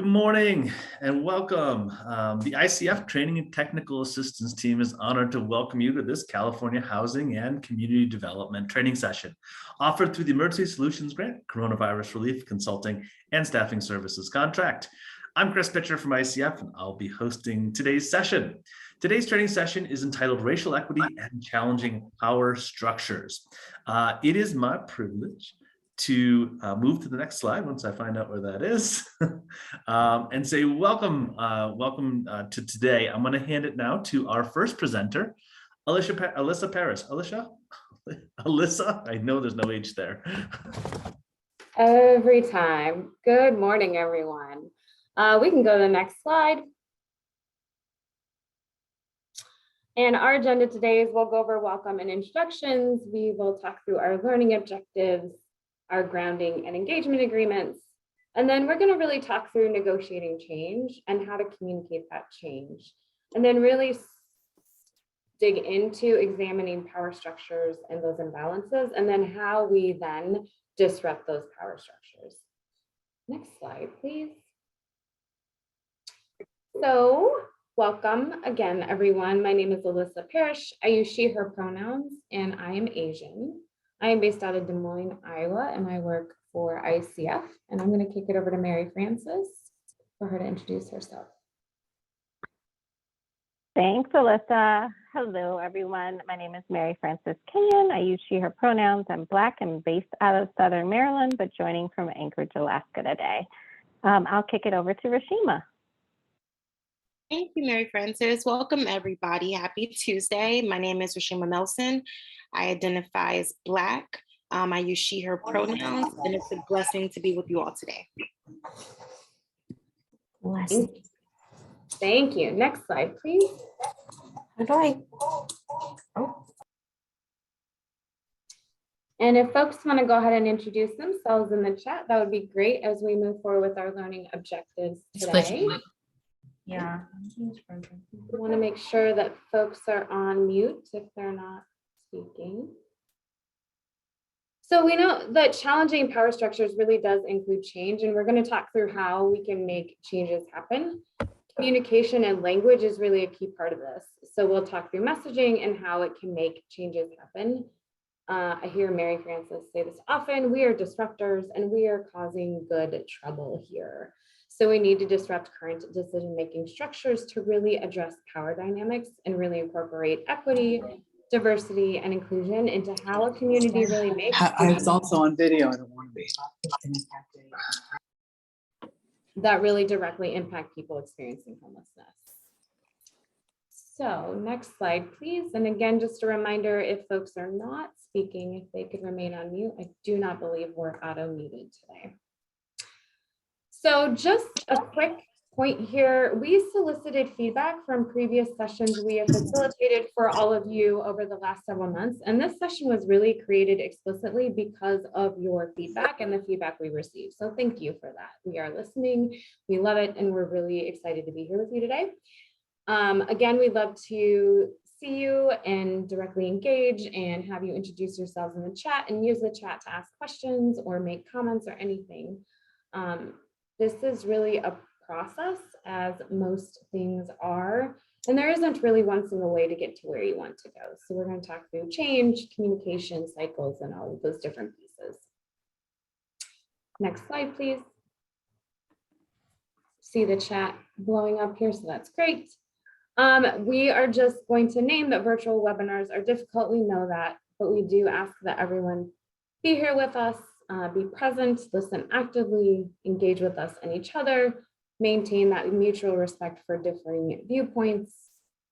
Good morning and welcome. The ICF Training and Technical Assistance Team is honored to welcome you to this California Housing and Community Development training session offered through the Emergency Solutions Grant, Coronavirus Relief Consulting and Staffing Services contract. I'm Chris Pitcher from ICF and I'll be hosting today's session. Today's training session is entitled Racial Equity and Challenging Power Structures. It is my privilege to move to the next slide once I find out where that is and say welcome to today. I'm going to hand it now to our first presenter, Alyssa Paris. Alyssa, I know there's no H there. Every time. Good morning, everyone. We can go to the next slide. And our agenda today is we'll go over welcome and introductions. We will talk through our learning objectives, our grounding and engagement agreements. And then we're going to really talk through negotiating change and how to communicate that change. And then really dig into examining power structures and those imbalances, and then how we then disrupt those power structures. Next slide, please. So welcome again, everyone. My name is Alyssa Parrish. I use she, her pronouns, and I am Asian. I am based out of Des Moines, Iowa, and I work for ICF. And I'm going to kick it over to Mary Frances for her to introduce herself. Thanks, Alyssa. Hello, everyone. My name is Mary Frances Kenyon. I use she, her pronouns. I'm Black and based out of Southern Maryland, but joining from Anchorage, Alaska today. I'll kick it over to Rashima. Thank you, Mary Frances. Welcome, everybody. Happy Tuesday. My name is Rashima Nelson. I identify as Black. I use she, her pronouns, and it's a blessing to be with you all today. Thank you. Next slide, please. And if folks want to go ahead and introduce themselves in the chat, that would be great as we move forward with our learning objectives today. Yeah. We want to make sure that folks are on mute if they're not speaking. So we know that challenging power structures really does include change, and we're going to talk through how we can make changes happen. Communication and language is really a key part of this. So we'll talk through messaging and how it can make changes happen. I hear Mary Frances say this often: we are disruptors and we are causing good trouble here. So we need to disrupt current decision-making structures to really address power dynamics and really incorporate equity, diversity, and inclusion into how a community really makes. I was also on video. I don't want to be. That really directly impact people experiencing homelessness. So next slide, please. And again, just a reminder, if folks are not speaking, if they could remain on mute. I do not believe we're auto muted today. So just a quick point here, we solicited feedback from previous sessions we have facilitated for all of you over the last several months. And this session was really created explicitly because of your feedback and the feedback we received. So thank you for that. We are listening, we love it, and we're really excited to be here with you today. Again, we'd love to see you and directly engage and have you introduce yourselves in the chat and use the chat to ask questions or make comments or anything. This is really a process, as most things are, and there isn't really one single way to get to where you want to go. So we're going to talk through change, communication cycles, and all of those different pieces. Next slide, please. See the chat blowing up here, so that's great. We are just going to name that virtual webinars are difficult. We know that, but we do ask that everyone be here with us. Be present, listen actively, engage with us and each other, maintain that mutual respect for differing viewpoints,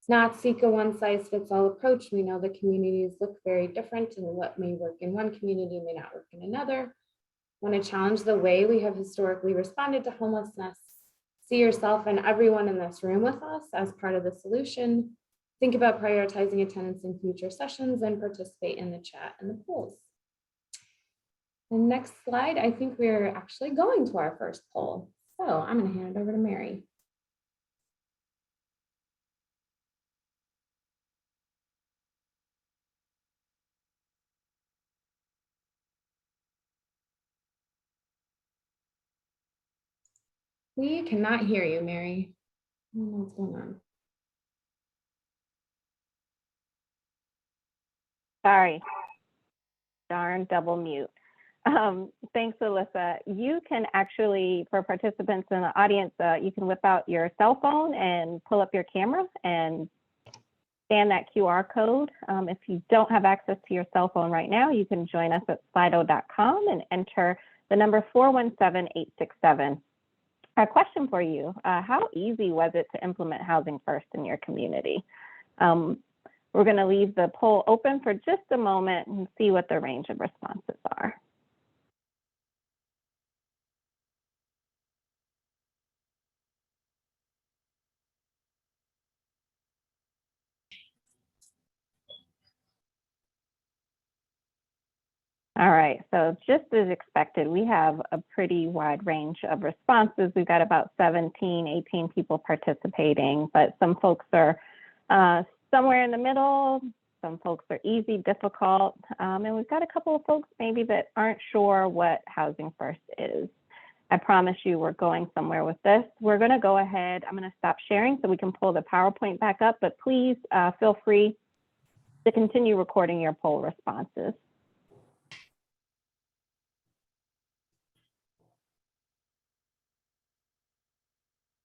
not seek a one-size-fits-all approach. We know the communities look very different, and what may work in one community may not work in another. Want to challenge the way we have historically responded to homelessness. See yourself and everyone in this room with us as part of the solution. Think about prioritizing attendance in future sessions and participate in the chat and the polls. The next slide, I think we're actually going to our first poll. So I'm going to hand it over to Mary. We cannot hear you, Mary. I don't know what's going on. Sorry, darn double mute. Thanks, Alyssa. You can actually, for participants in the audience, you can whip out your cell phone and pull up your camera and scan that QR code. If you don't have access to your cell phone right now, you can join us at slido.com and enter the number 417867. A question for you, how easy was it to implement Housing First in your community? We're going to leave the poll open for just a moment and see what the range of responses are. All right, so just as expected, we have a pretty wide range of responses. We've got about 17, 18 people participating, but some folks are somewhere in the middle. Some folks are easy, difficult, and we've got a couple of folks maybe that aren't sure what Housing First is. I promise you we're going somewhere with this. We're gonna go ahead, I'm gonna stop sharing so we can pull the PowerPoint back up, but please feel free to continue recording your poll responses.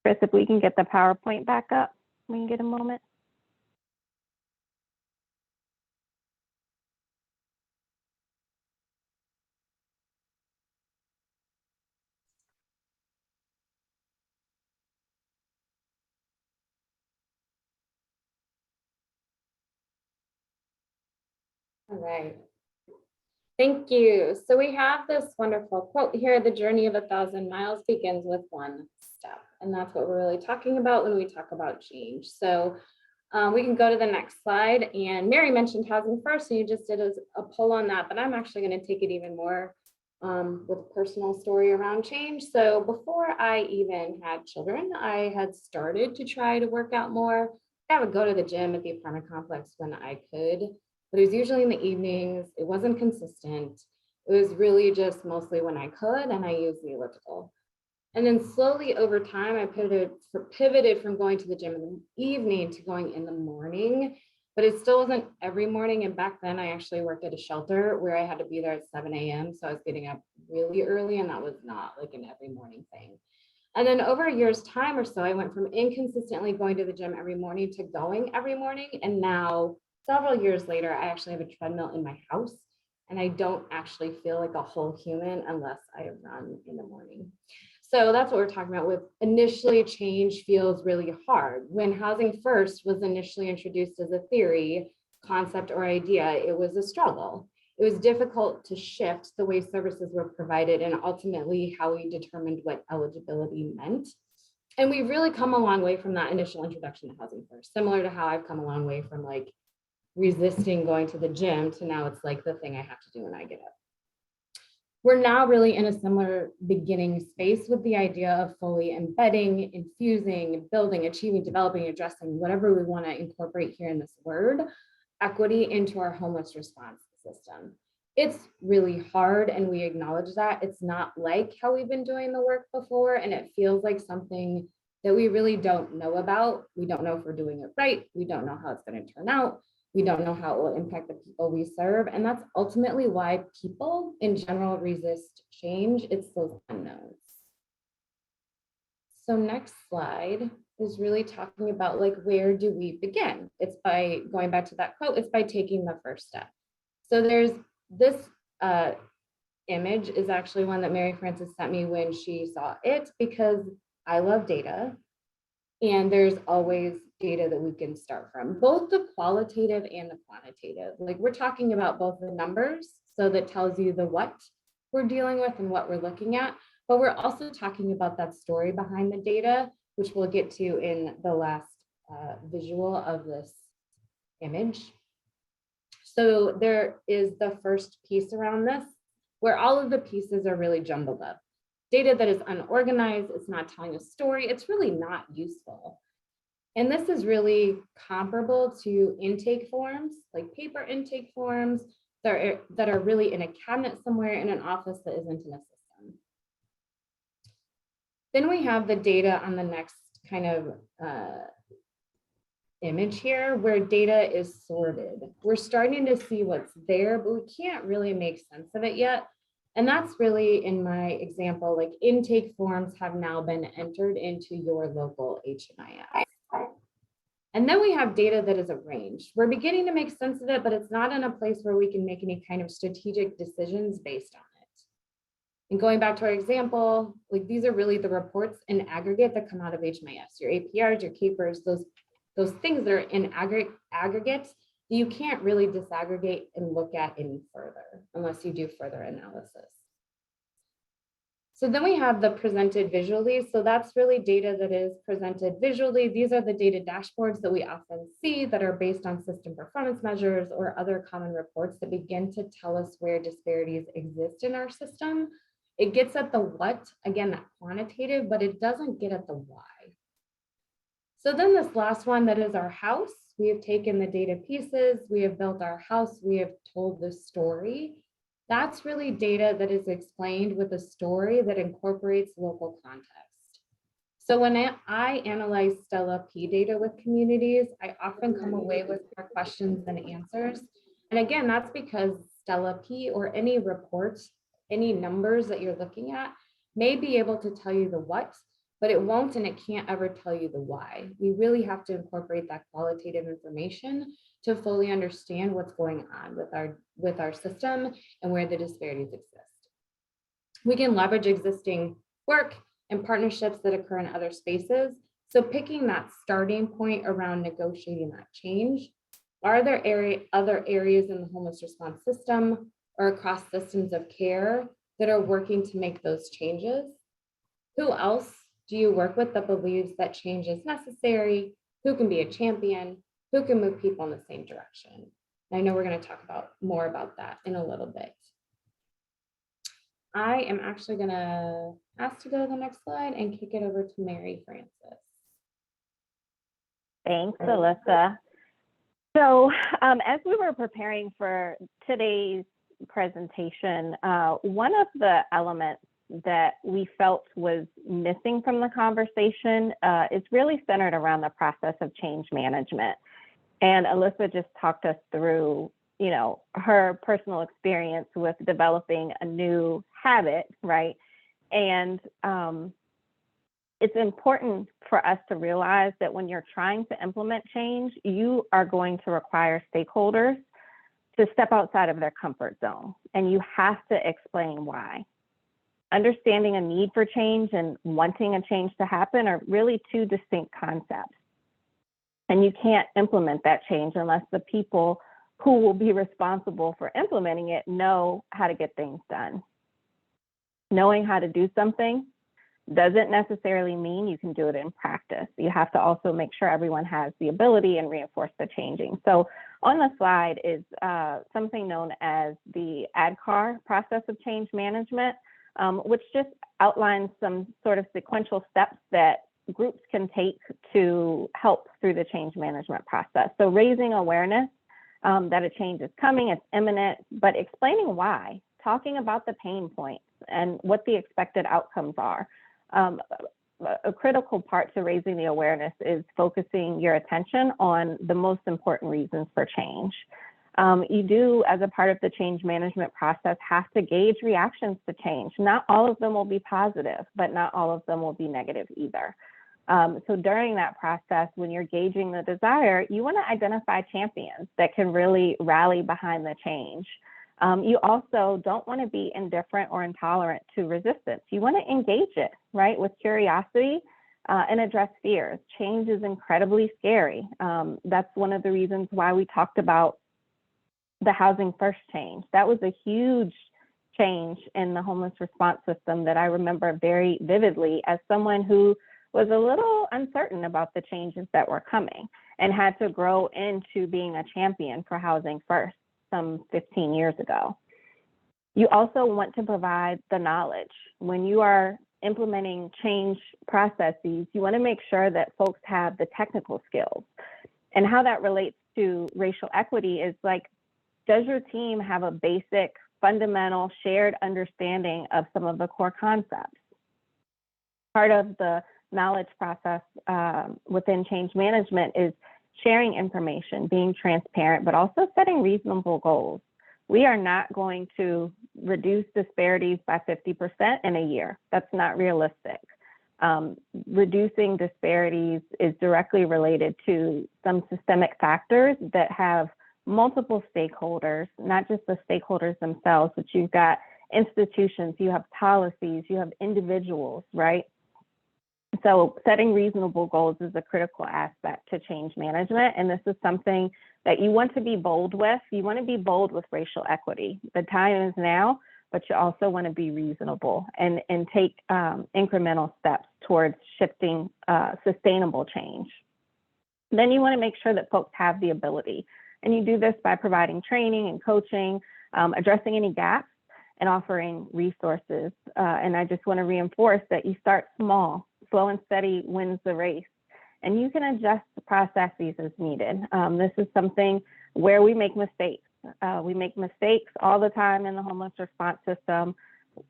Chris, if we can get the PowerPoint back up, we can get a moment. All right. Thank you. So we have this wonderful quote here, the journey of 1,000 miles begins with one step. And that's what we're really talking about when we talk about change. So we can go to the next slide. And Mary mentioned Housing First, so you just did a poll on that, but I'm actually going to take it even more with a personal story around change. So before I even had children, I had started to try to work out more. I would go to the gym at the apartment complex when I could, but it was usually in the evenings. It wasn't consistent. It was really just mostly when I could, and I used the elliptical. And then slowly over time, I pivoted from going to the gym in the evening to going in the morning, but it still wasn't every morning. And back then I actually worked at a shelter where I had to be there at 7 a.m. So I was getting up really early, and that was not like an every morning thing. And then over a year's time or so, I went from inconsistently going to the gym every morning to going every morning. And now several years later, I actually have a treadmill in my house, and I don't actually feel like a whole human unless I run in the morning. So that's what we're talking about with initially change feels really hard. When Housing First was initially introduced as a theory, concept, or idea, it was a struggle. It was difficult to shift the way services were provided and ultimately how we determined what eligibility meant. And we've really come a long way from that initial introduction to Housing First, similar to how I've come a long way from like resisting going to the gym to now it's like the thing I have to do when I get up. We're now really in a similar beginning space with the idea of fully embedding, infusing, building, achieving, developing, addressing, whatever we want to incorporate here in this word, equity into our homeless response system. It's really hard, and we acknowledge that. It's not like how we've been doing the work before, and it feels like something that we really don't know about. We don't know if we're doing it right. We don't know how it's going to turn out. We don't know how it will impact the people we serve. And that's ultimately why people in general resist change. It's those unknowns. So next slide is really talking about like, where do we begin? It's by going back to that quote, it's by taking the first step. So there's this image is actually one that Mary Frances sent me when she saw it, because I love data. And there's always data that we can start from, both the qualitative and the quantitative. Like we're talking about both the numbers, so that tells you the what we're dealing with and what we're looking at, but we're also talking about that story behind the data, which we'll get to in the last visual of this image. So there is the first piece around this, where all of the pieces are really jumbled up. Data that is unorganized, it's not telling a story, it's really not useful. And this is really comparable to intake forms, like paper intake forms that are really in a cabinet somewhere in an office that isn't in a system. Then we have the data on the next kind of image here where data is sorted. We're starting to see what's there, but we can't really make sense of it yet. And that's really, in my example, like intake forms have now been entered into your local HMIS. And then we have data that is arranged. We're beginning to make sense of it, but it's not in a place where we can make any kind of strategic decisions based on it. And going back to our example, like these are really the reports in aggregate that come out of HMIS, your APRs, your capers, those things that are in aggregate, you can't really disaggregate and look at any further unless you do further analysis. So then we have the presented visually. So that's really data that is presented visually. These are the data dashboards that we often see that are based on system performance measures or other common reports that begin to tell us where disparities exist in our system. It gets at the what, again, that quantitative, but it doesn't get at the why. So then this last one that is our house, we have taken the data pieces, we have built our house, we have told the story. That's really data that is explained with a story that incorporates local context. So when I analyze Stella P data with communities, I often come away with more questions than answers. And again, that's because Stella P or any reports, any numbers that you're looking at may be able to tell you the what, but it won't and it can't ever tell you the why. We really have to incorporate that qualitative information to fully understand what's going on with our system and where the disparities exist. We can leverage existing work and partnerships that occur in other spaces. So picking that starting point around negotiating that change, are there other areas in the homeless response system or across systems of care that are working to make those changes? Who else do you work with that believes that change is necessary? Who can be a champion? Who can move people in the same direction? And I know we're going to talk more about that in a little bit. I am actually going to ask to go to the next slide and kick it over to Mary Frances. Thanks, Alyssa. So as we were preparing for today's presentation, one of the elements that we felt was missing from the conversation is really centered around the process of change management. And Alyssa just talked us through, you know, her personal experience with developing a new habit, right? And it's important for us to realize that when you're trying to implement change, you are going to require stakeholders to step outside of their comfort zone, and you have to explain why. Understanding a need for change and wanting a change to happen are really two distinct concepts. And you can't implement that change unless the people who will be responsible for implementing it know how to get things done. Knowing how to do something doesn't necessarily mean you can do it in practice. You have to also make sure everyone has the ability and reinforce the changing. So on the slide is something known as the ADKAR process of change management, which just outlines some sort of sequential steps that groups can take to help through the change management process. So raising awareness that a change is coming, it's imminent, but explaining why, talking about the pain points and what the expected outcomes are. A critical part to raising the awareness is focusing your attention on the most important reasons for change. You do, as a part of the change management process, have to gauge reactions to change. Not all of them will be positive, but not all of them will be negative either. So during that process, when you're gauging the desire, you want to identify champions that can really rally behind the change. You also don't want to be indifferent or intolerant to resistance. You want to engage it, right, with curiosity and address fears. Change is incredibly scary. That's one of the reasons why we talked about the housing first change. That was a huge change in the homeless response system that I remember very vividly as someone who was a little uncertain about the changes that were coming and had to grow into being a champion for housing first some 15 years ago. You also want to provide the knowledge. When you are implementing change processes, you want to make sure that folks have the technical skills. And how that relates to racial equity is like, does your team have a basic, fundamental, shared understanding of some of the core concepts? Part of the knowledge process within change management is sharing information, being transparent, but also setting reasonable goals. We are not going to reduce disparities by 50% in a year. That's not realistic. Reducing disparities is directly related to some systemic factors that have multiple stakeholders, not just the stakeholders themselves, but you've got institutions, you have policies, you have individuals, right? So setting reasonable goals is a critical aspect to change management. And this is something that you want to be bold with. You want to be bold with racial equity. The time is now, but you also want to be reasonable and take incremental steps towards shifting sustainable change. Then you want to make sure that folks have the ability. And you do this by providing training and coaching, addressing any gaps, and offering resources. And I just want to reinforce that you start small. Slow and steady wins the race. And you can adjust the processes as needed. This is something where we make mistakes. We make mistakes all the time in the homeless response system,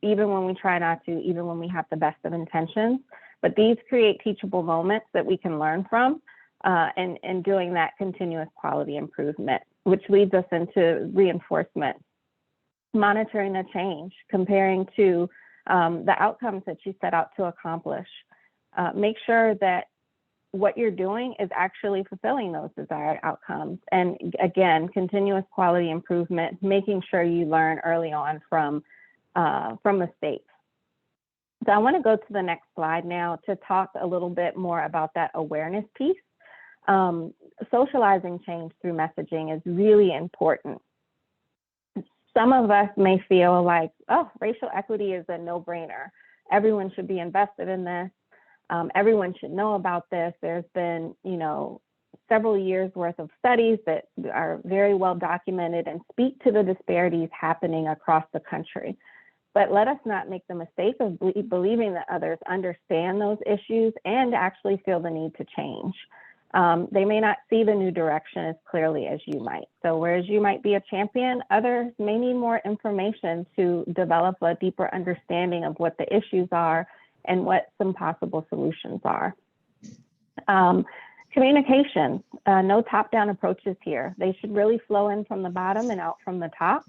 even when we try not to, even when we have the best of intentions. But these create teachable moments that we can learn from and doing that continuous quality improvement, which leads us into reinforcement, monitoring the change, comparing to the outcomes that you set out to accomplish. Make sure that what you're doing is actually fulfilling those desired outcomes. And again, continuous quality improvement, making sure you learn early on from mistakes. So I want to go to the next slide now to talk a little bit more about that awareness piece. Socializing change through messaging is really important. Some of us may feel like, oh, racial equity is a no-brainer. Everyone should be invested in this. Everyone should know about this. There's been, several years worth of studies that are very well documented and speak to the disparities happening across the country. But let us not make the mistake of believing that others understand those issues and actually feel the need to change. They may not see the new direction as clearly as you might. So whereas you might be a champion, others may need more information to develop a deeper understanding of what the issues are and what some possible solutions are. Communication, no top-down approaches here. They should really flow in from the bottom and out from the top.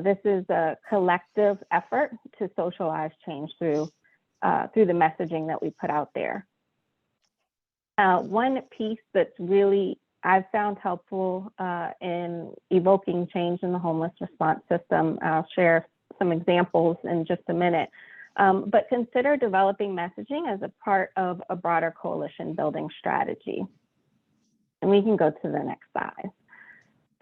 This is a collective effort to socialize change through the messaging that we put out there. One piece that's really I've found helpful in evoking change in the homeless response system, I'll share some examples in just a minute, but consider developing messaging as a part of a broader coalition building strategy. And we can go to the next slide.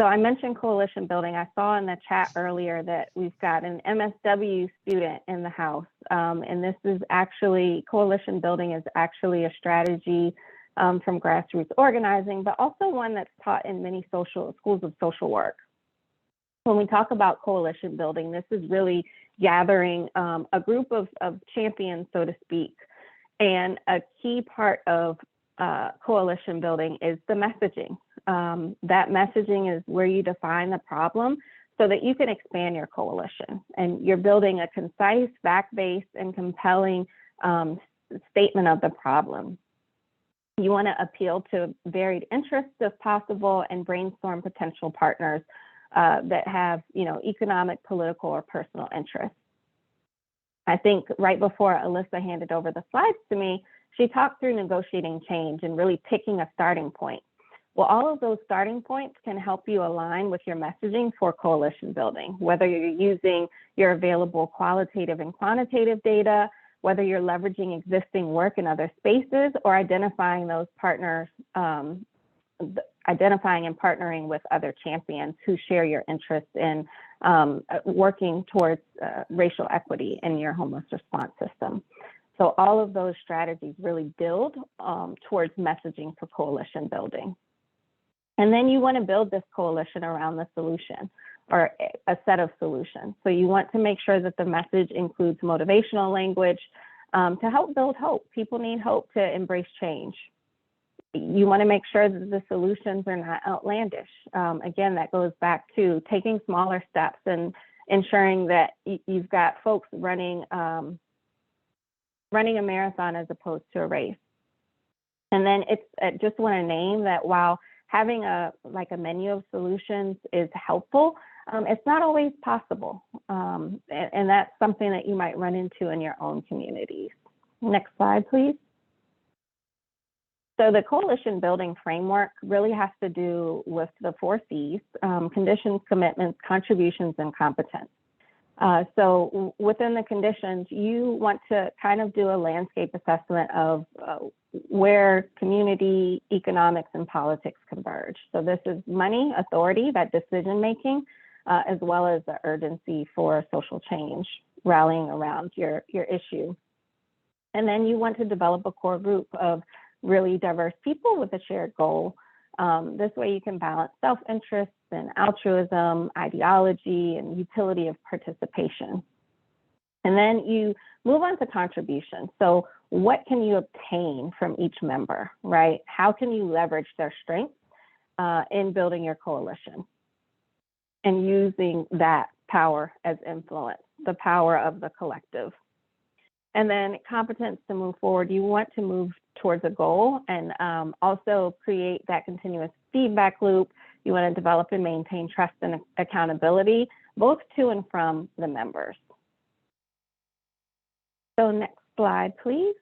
So I mentioned coalition building. I saw in the chat earlier that we've got an MSW student in the house. And this is actually, coalition building is actually a strategy from grassroots organizing, but also one that's taught in many schools of social work. When we talk about coalition building, this is really gathering a group of champions, so to speak. And a key part of coalition building is the messaging. That messaging is where you define the problem so that you can expand your coalition. And you're building a concise, fact-based, and compelling statement of the problem. You want to appeal to varied interests if possible and brainstorm potential partners that have, economic, political, or personal interests. I think right before Alyssa handed over the slides to me, she talked through negotiating change and really picking a starting point. Well, all of those starting points can help you align with your messaging for coalition building, whether you're using your available qualitative and quantitative data, whether you're leveraging existing work in other spaces, or identifying those partners, identifying and partnering with other champions who share your interest in working towards racial equity in your homeless response system. So all of those strategies really build towards messaging for coalition building. And then you want to build this coalition around the solution or a set of solutions. So you want to make sure that the message includes motivational language to help build hope. People need hope to embrace change. You want to make sure that the solutions are not outlandish. Again, that goes back to taking smaller steps and ensuring that you've got folks running running a marathon as opposed to a race. And then I just want to name that while having a menu of solutions is helpful, it's not always possible. And that's something that you might run into in your own communities. Next slide, please. So the coalition building framework really has to do with the 4 C's: conditions, commitments, contributions, and competence. So within the conditions, you want to kind of do a landscape assessment of where community, economics, and politics converge. So this is money, authority, that decision-making, as well as the urgency for social change, rallying around your issue. And then you want to develop a core group of really diverse people with a shared goal. This way you can balance self-interest and altruism, ideology, and utility of participation. And then you move on to contribution. So what can you obtain from each member, right? How can you leverage their strengths in building your coalition and using that power as influence, the power of the collective? And then competence to move forward. You want to move towards a goal and also create that continuous feedback loop. You want to develop and maintain trust and accountability, both to and from the members. So next slide, please.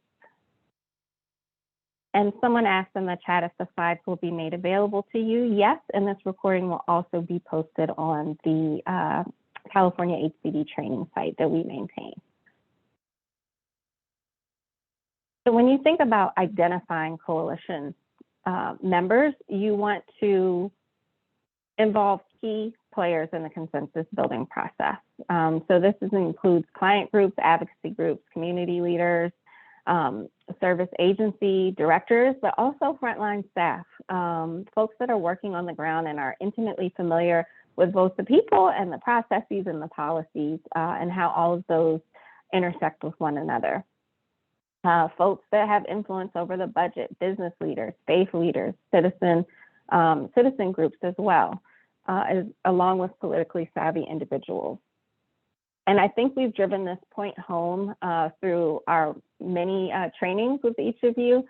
And someone asked in the chat if the slides will be made available to you. Yes, and this recording will also be posted on the California HCD training site that we maintain. So when you think about identifying coalition members, you want to involve key players in the consensus building process. So this includes client groups, advocacy groups, community leaders, service agency directors, but also frontline staff, folks that are working on the ground and are intimately familiar with both the people and the processes and the policies and how all of those intersect with one another. Folks that have influence over the budget, business leaders, faith leaders, citizen groups as well, along with politically savvy individuals. And I think we've driven this point home through our many trainings with each of you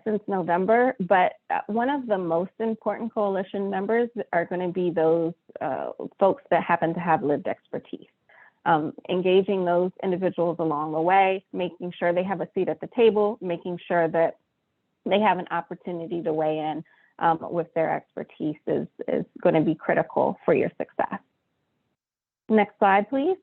since November, but one of the most important coalition members are going to be those folks that happen to have lived expertise. Engaging those individuals along the way, making sure they have a seat at the table, making sure that they have an opportunity to weigh in with their expertise is going to be critical for your success. Next slide, please.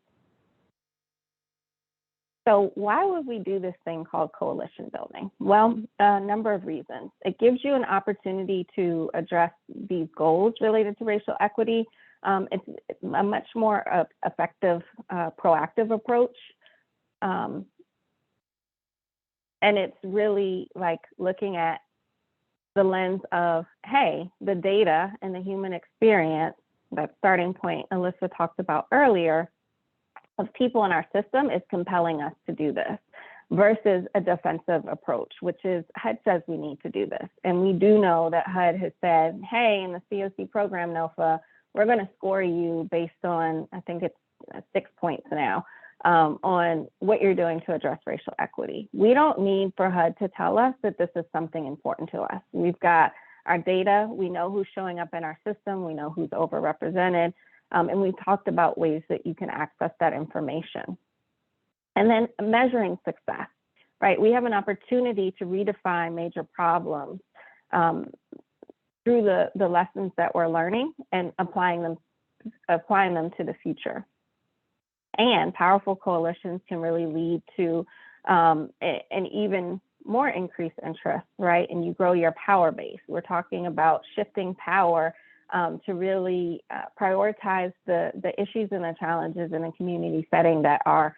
So why would we do this thing called coalition building? Well, a number of reasons. It gives you an opportunity to address these goals related to racial equity. It's a much more effective, proactive approach. And it's really like looking at the lens of, hey, the data and the human experience, that starting point Alyssa talked about earlier, of people in our system is compelling us to do this versus a defensive approach, which is HUD says we need to do this. And we do know that HUD has said, hey, in the COC program, NOFA, we're going to score you based on, I think it's 6 points now, on what you're doing to address racial equity. We don't need for HUD to tell us that this is something important to us. We've got our data, we know who's showing up in our system, we know who's overrepresented, and we've talked about ways that you can access that information. And then measuring success, right? We have an opportunity to redefine major problems through the lessons that we're learning and applying them to the future. And powerful coalitions can really lead to an even more increased interest, right? And you grow your power base. We're talking about shifting power to really prioritize the issues and the challenges in a community setting that are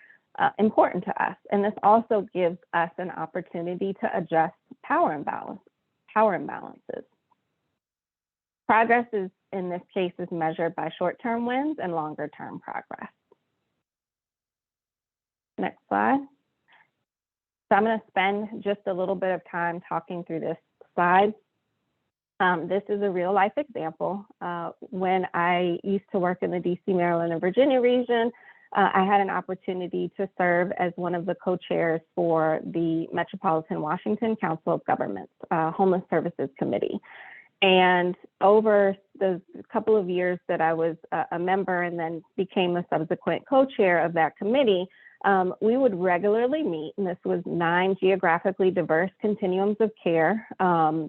important to us. And this also gives us an opportunity to adjust power imbalances. Progress is, in this case, is measured by short-term wins and longer-term progress. Next slide. So I'm going to spend just a little bit of time talking through this slide. This is a real life example. When I used to work in the DC, Maryland, and Virginia region, I had an opportunity to serve as one of the co-chairs for the Metropolitan Washington Council of Governments Homeless Services Committee. And over the couple of years that I was a member and then became a subsequent co-chair of that committee, we would regularly meet, and this was 9 geographically diverse continuums of care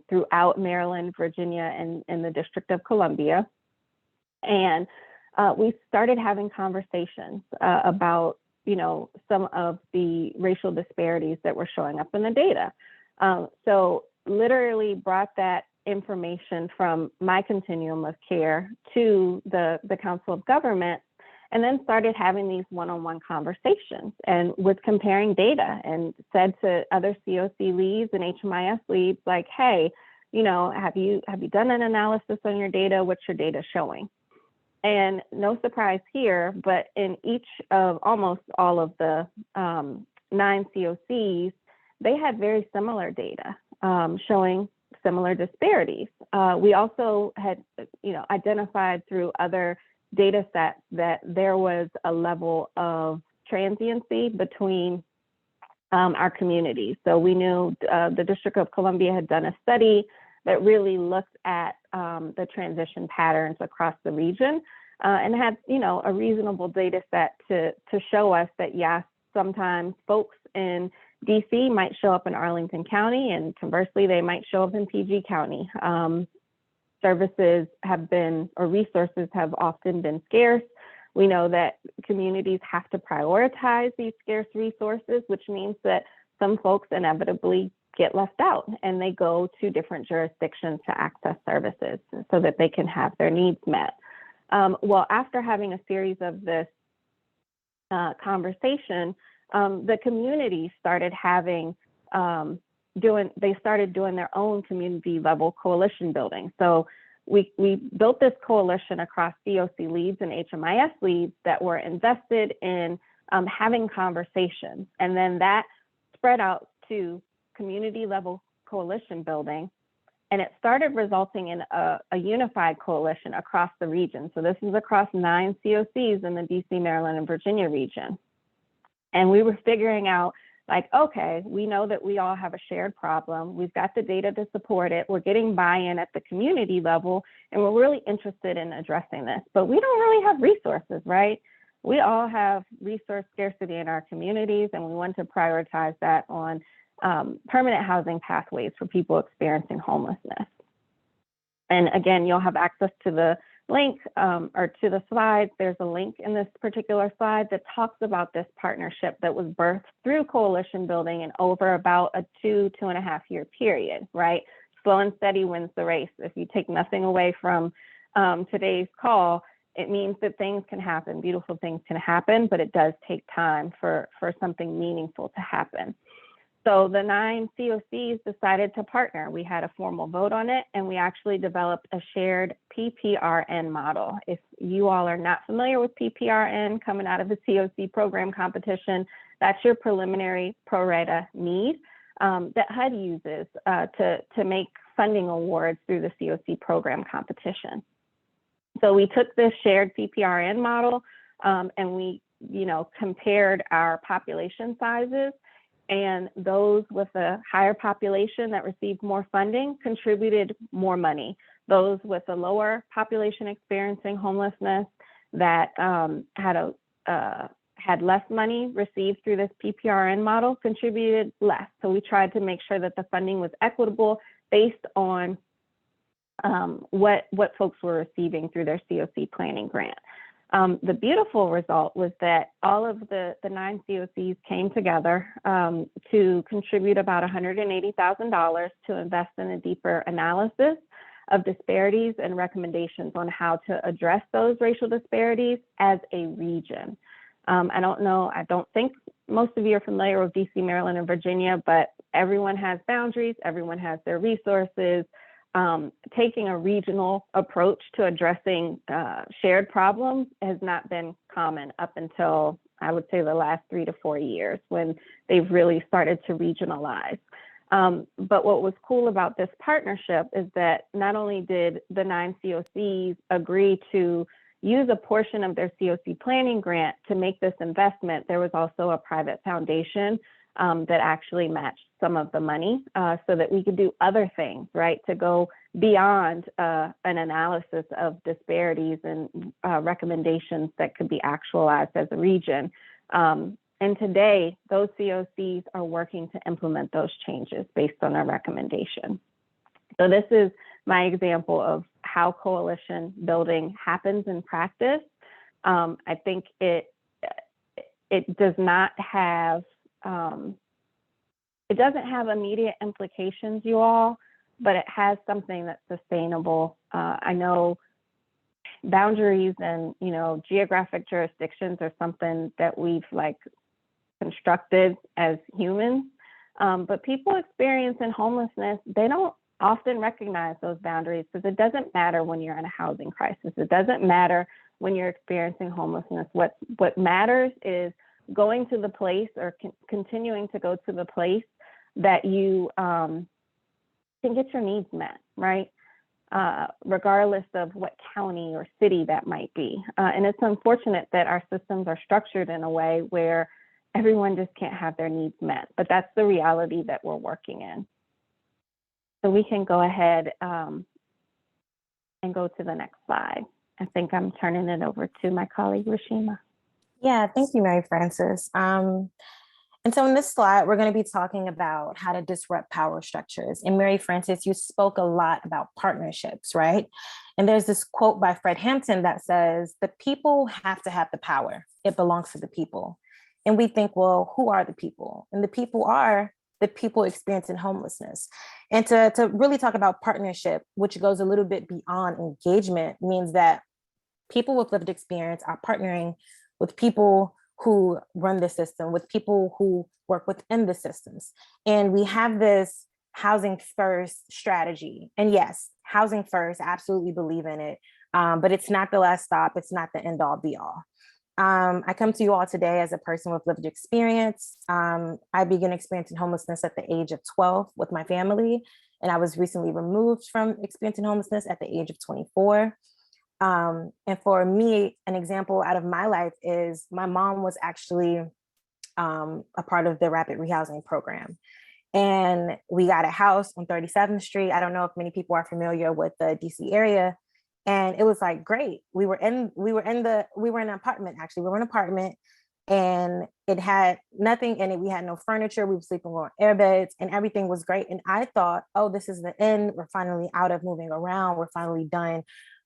throughout Maryland, Virginia, and the District of Columbia. And we started having conversations about, some of the racial disparities that were showing up in the data. So literally brought that information from my continuum of care to the Council of Government, and then started having these one-on-one conversations and was comparing data and said to other COC leads and HMIS leads, like, hey, have you done an analysis on your data? What's your data showing? And no surprise here, but in each of almost all of the 9 COCs, they had very similar data showing similar disparities. We also had, identified through other data sets that there was a level of transiency between our communities. So we knew the District of Columbia had done a study that really looked at the transition patterns across the region and had, a reasonable data set to show us that, yes, sometimes folks in DC might show up in Arlington County, and conversely, they might show up in PG County. Services have been, or resources have often been scarce. We know that communities have to prioritize these scarce resources, which means that some folks inevitably get left out and they go to different jurisdictions to access services so that they can have their needs met. Well, after having a series of this conversation, the community started having they started doing their own community level coalition building. So we built this coalition across COC leads and HMIS leads that were invested in having conversations. And then that spread out to community level coalition building. And it started resulting in a unified coalition across the region. So this is across 9 COCs in the DC, Maryland, and Virginia region. And we were figuring out, like, okay, we know that we all have a shared problem. We've got the data to support it. We're getting buy-in at the community level, and we're really interested in addressing this. But we don't really have resources, right? We all have resource scarcity in our communities, and we want to prioritize that on permanent housing pathways for people experiencing homelessness. And again, you'll have access to the link or to the slides. There's a link in this particular slide that talks about this partnership that was birthed through coalition building and over about a 2.5 year period, right? Slow and steady wins the race. If you take nothing away from today's call, it means that things can happen, beautiful things can happen, but it does take time for something meaningful to happen. So the 9 COCs decided to partner. We had a formal vote on it, and we actually developed a shared PPRN model. If you all are not familiar with PPRN coming out of the COC program competition, that's your preliminary pro rata need that HUD uses to make funding awards through the COC program competition. So we took this shared PPRN model and we, compared our population sizes, and those with a higher population that received more funding contributed more money. Those with a lower population experiencing homelessness that had less money received through this PPRN model contributed less. So we tried to make sure that the funding was equitable based on what folks were receiving through their COC planning grant. The beautiful result was that all of the 9 COCs came together to contribute about $180,000 to invest in a deeper analysis of disparities and recommendations on how to address those racial disparities as a region. I don't think most of you are familiar with DC, Maryland, and Virginia, but everyone has boundaries, everyone has their resources. Taking a regional approach to addressing shared problems has not been common up until, I would say, the last 3 to 4 years when they've really started to regionalize. But what was cool about this partnership is that not only did the 9 COCs agree to, use a portion of their COC planning grant to make this investment, there was also a private foundation that actually matched some of the money so that we could do other things, right? To go beyond an analysis of disparities and recommendations that could be actualized as a region. And today, those COCs are working to implement those changes based on our recommendation. So this is my example of how coalition building happens in practice. I think it does not have, it doesn't have immediate implications, you all, but it has something that's sustainable. I know boundaries and, you know, geographic jurisdictions are something that we've like constructed as humans, but people experiencing homelessness, they don't often recognize those boundaries because it doesn't matter when you're in a housing crisis. It doesn't matter when you're experiencing homelessness. What matters is going to the place or continuing to go to the place that you can get your needs met, right? Regardless of what county or city that might be. And it's unfortunate that our systems are structured in a way where everyone just can't have their needs met, but that's the reality that we're working in. So we can go ahead and go to the next slide. I think I'm turning it over to my colleague, Rashima. Yeah, thank you, Mary Frances. And so in this slide, we're going to be talking about how to disrupt power structures. And Mary Frances, you spoke a lot about partnerships, right? And there's this quote by Fred Hampton that says, "The people have to have the power. It belongs to the people." And we think, well, who are the people? And the people are the people experiencing homelessness. And to really talk about partnership, which goes a little bit beyond engagement, means that people with lived experience are partnering with people who run the system, with people who work within the systems. And we have this housing first strategy. And yes, housing first, absolutely believe in it. But it's not the last stop. It's not the end all be all. I come to you all today as a person with lived experience. I began experiencing homelessness at the age of 12 with my family. And I was recently removed from experiencing homelessness at the age of 24. And for me, an example out of my life is my mom was actually a part of the rapid rehousing program. And we got a house on 37th Street. I don't know if many people are familiar with the DC area. And it was like, great. We were in an apartment, actually. We were in an apartment and it had nothing in it. We had no furniture. We were sleeping on air beds and everything was great. And I thought, oh, this is the end. We're finally out of moving around. We're finally done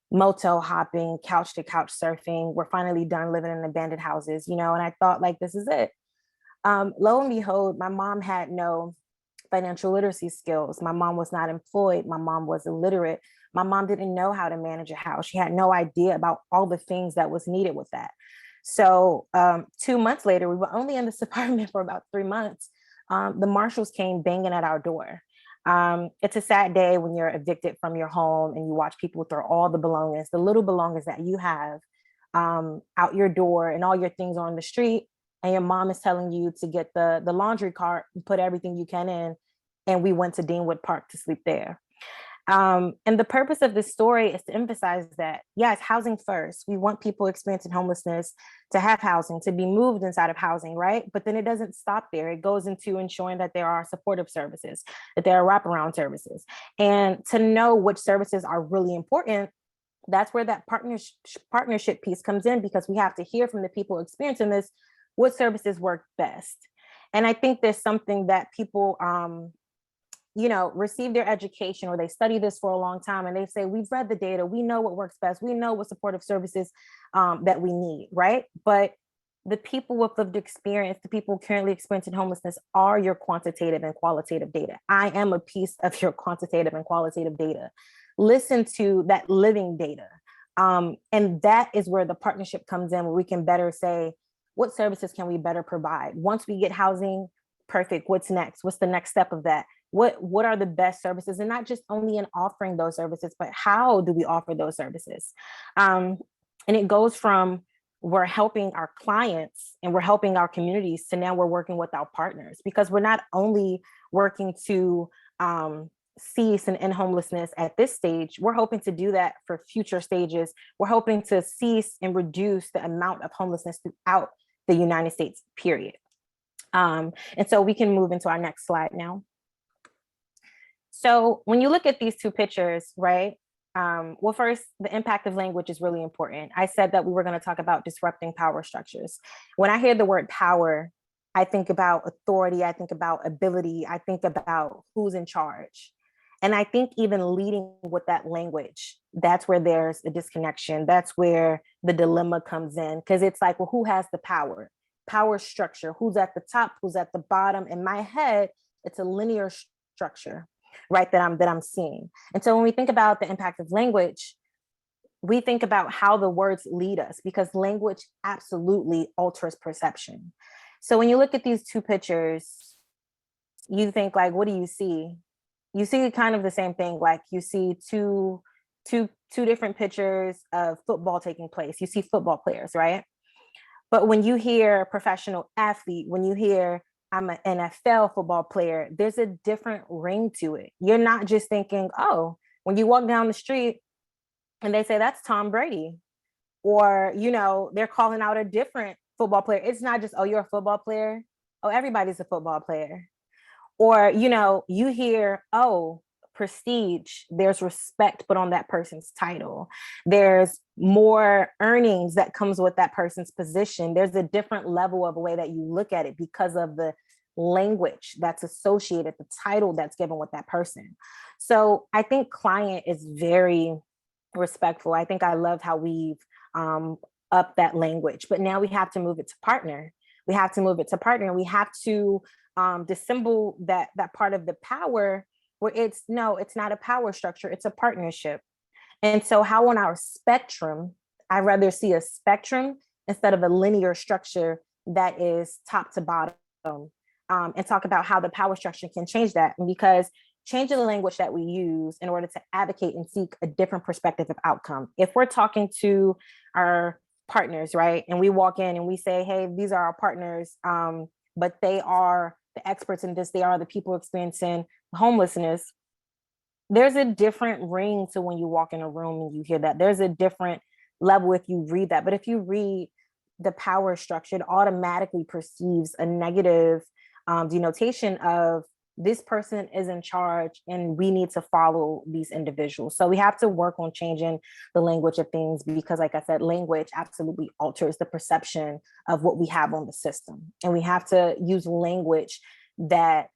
motel hopping, couch to couch surfing. We're finally done living in abandoned houses, you know, and I thought like, this is it. Lo and behold, my mom had no financial literacy skills. My mom was not employed. My mom was illiterate. My mom didn't know how to manage a house. She had no idea about all the things that was needed with that. So 2 months later, we were only in this apartment for about 3 months. The marshals came banging at our door. It's a sad day when you're evicted from your home and you watch people throw all the belongings, the little belongings that you have out your door and all your things on the street. And your mom is telling you to get the laundry cart and put everything you can in. And we went to Deanwood Park to sleep there. And the purpose of this story is to emphasize that, yes, housing first. We want people experiencing homelessness to have housing, to be moved inside of housing, right? But then it doesn't stop there. It goes into ensuring that there are supportive services, that there are wraparound services. And to know which services are really important, that's where that partnership piece comes in, because we have to hear from the people experiencing this, what services work best. And I think there's something that people, you know, receive their education or they study this for a long time and they say, we've read the data, we know what works best, we know what supportive services that we need, right? But the people with lived experience, the people currently experiencing homelessness are your quantitative and qualitative data. I am a piece of your quantitative and qualitative data. Listen to that living data. And that is where the partnership comes in, where we can better say, what services can we better provide? Once we get housing, perfect, what's next? What's the next step of that? What are the best services? And not just only in offering those services, but how do we offer those services? And it goes from we're helping our clients and we're helping our communities to now we're working with our partners, because we're not only working to cease and end homelessness at this stage, we're hoping to do that for future stages. We're hoping to cease and reduce the amount of homelessness throughout the United States, period. And so we can move into our next slide now. So when you look at these two pictures, right? Well, first, the impact of language is really important. I said that we were going to talk about disrupting power structures. When I hear the word power, I think about authority, I think about ability, I think about who's in charge. And I think even leading with that language, that's where there's a disconnection. That's where the dilemma comes in, because it's like, well, who has the power? Power structure, who's at the top, who's at the bottom? In my head, it's a linear structure, right, that I'm seeing. And so when we think about the impact of language, we think about how the words lead us, because language absolutely alters perception. So when you look at these two pictures, you think like, what do you see? You see kind of the same thing. Like you see two different pictures of football taking place. You see football players, right? But when you hear professional athlete, when you hear I'm an NFL football player, there's a different ring to it. You're not just thinking, oh, when you walk down the street and they say that's Tom Brady, or, you know, they're calling out a different football player. It's not just, oh, you're a football player. Oh, everybody's a football player. Or, you know, you hear, oh, prestige, there's respect put on that person's title. There's more earnings that comes with that person's position. There's a different level of a way that you look at it because of the language that's associated, the title that's given with that person. So I think client is very respectful. I think I love how we've upped that language, but now we have to move it to partner. We have to move it to partner. We have to dissemble that part of the power where it's not a power structure, it's a partnership. And so how on our spectrum, I rather see a spectrum instead of a linear structure that is top to bottom, and talk about how the power structure can change that. And because changing the language that we use in order to advocate and seek a different perspective of outcome. If we're talking to our partners, right, and we walk in and we say, hey, these are our partners, but they are the experts in this, they are the people experiencing homelessness, there's a different ring to when you walk in a room and you hear that. There's a different level if you read that. But if you read the power structure, it automatically perceives a negative denotation of this person is in charge and we need to follow these individuals. So we have to work on changing the language of things, because like I said, language absolutely alters the perception of what we have on the system. And we have to use language that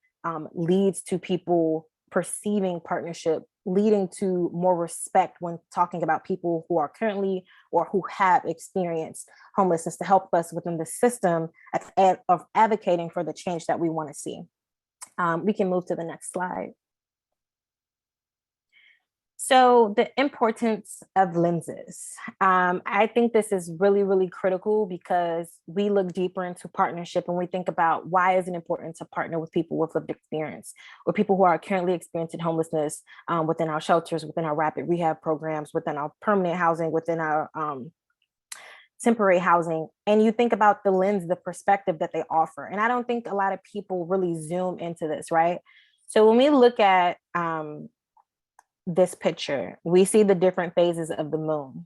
leads to people perceiving partnership, leading to more respect when talking about people who are currently or who have experienced homelessness, to help us within the system of advocating for the change that we want to see. We can move to the next slide. So the importance of lenses. I think this is really, really critical, because we look deeper into partnership and we think about why is it important to partner with people with lived experience, or people who are currently experiencing homelessness within our shelters, within our rapid rehab programs, within our permanent housing, within our temporary housing. And you think about the lens, the perspective that they offer. And I don't think a lot of people really zoom into this, right? So when we look at this picture, we see the different phases of the moon.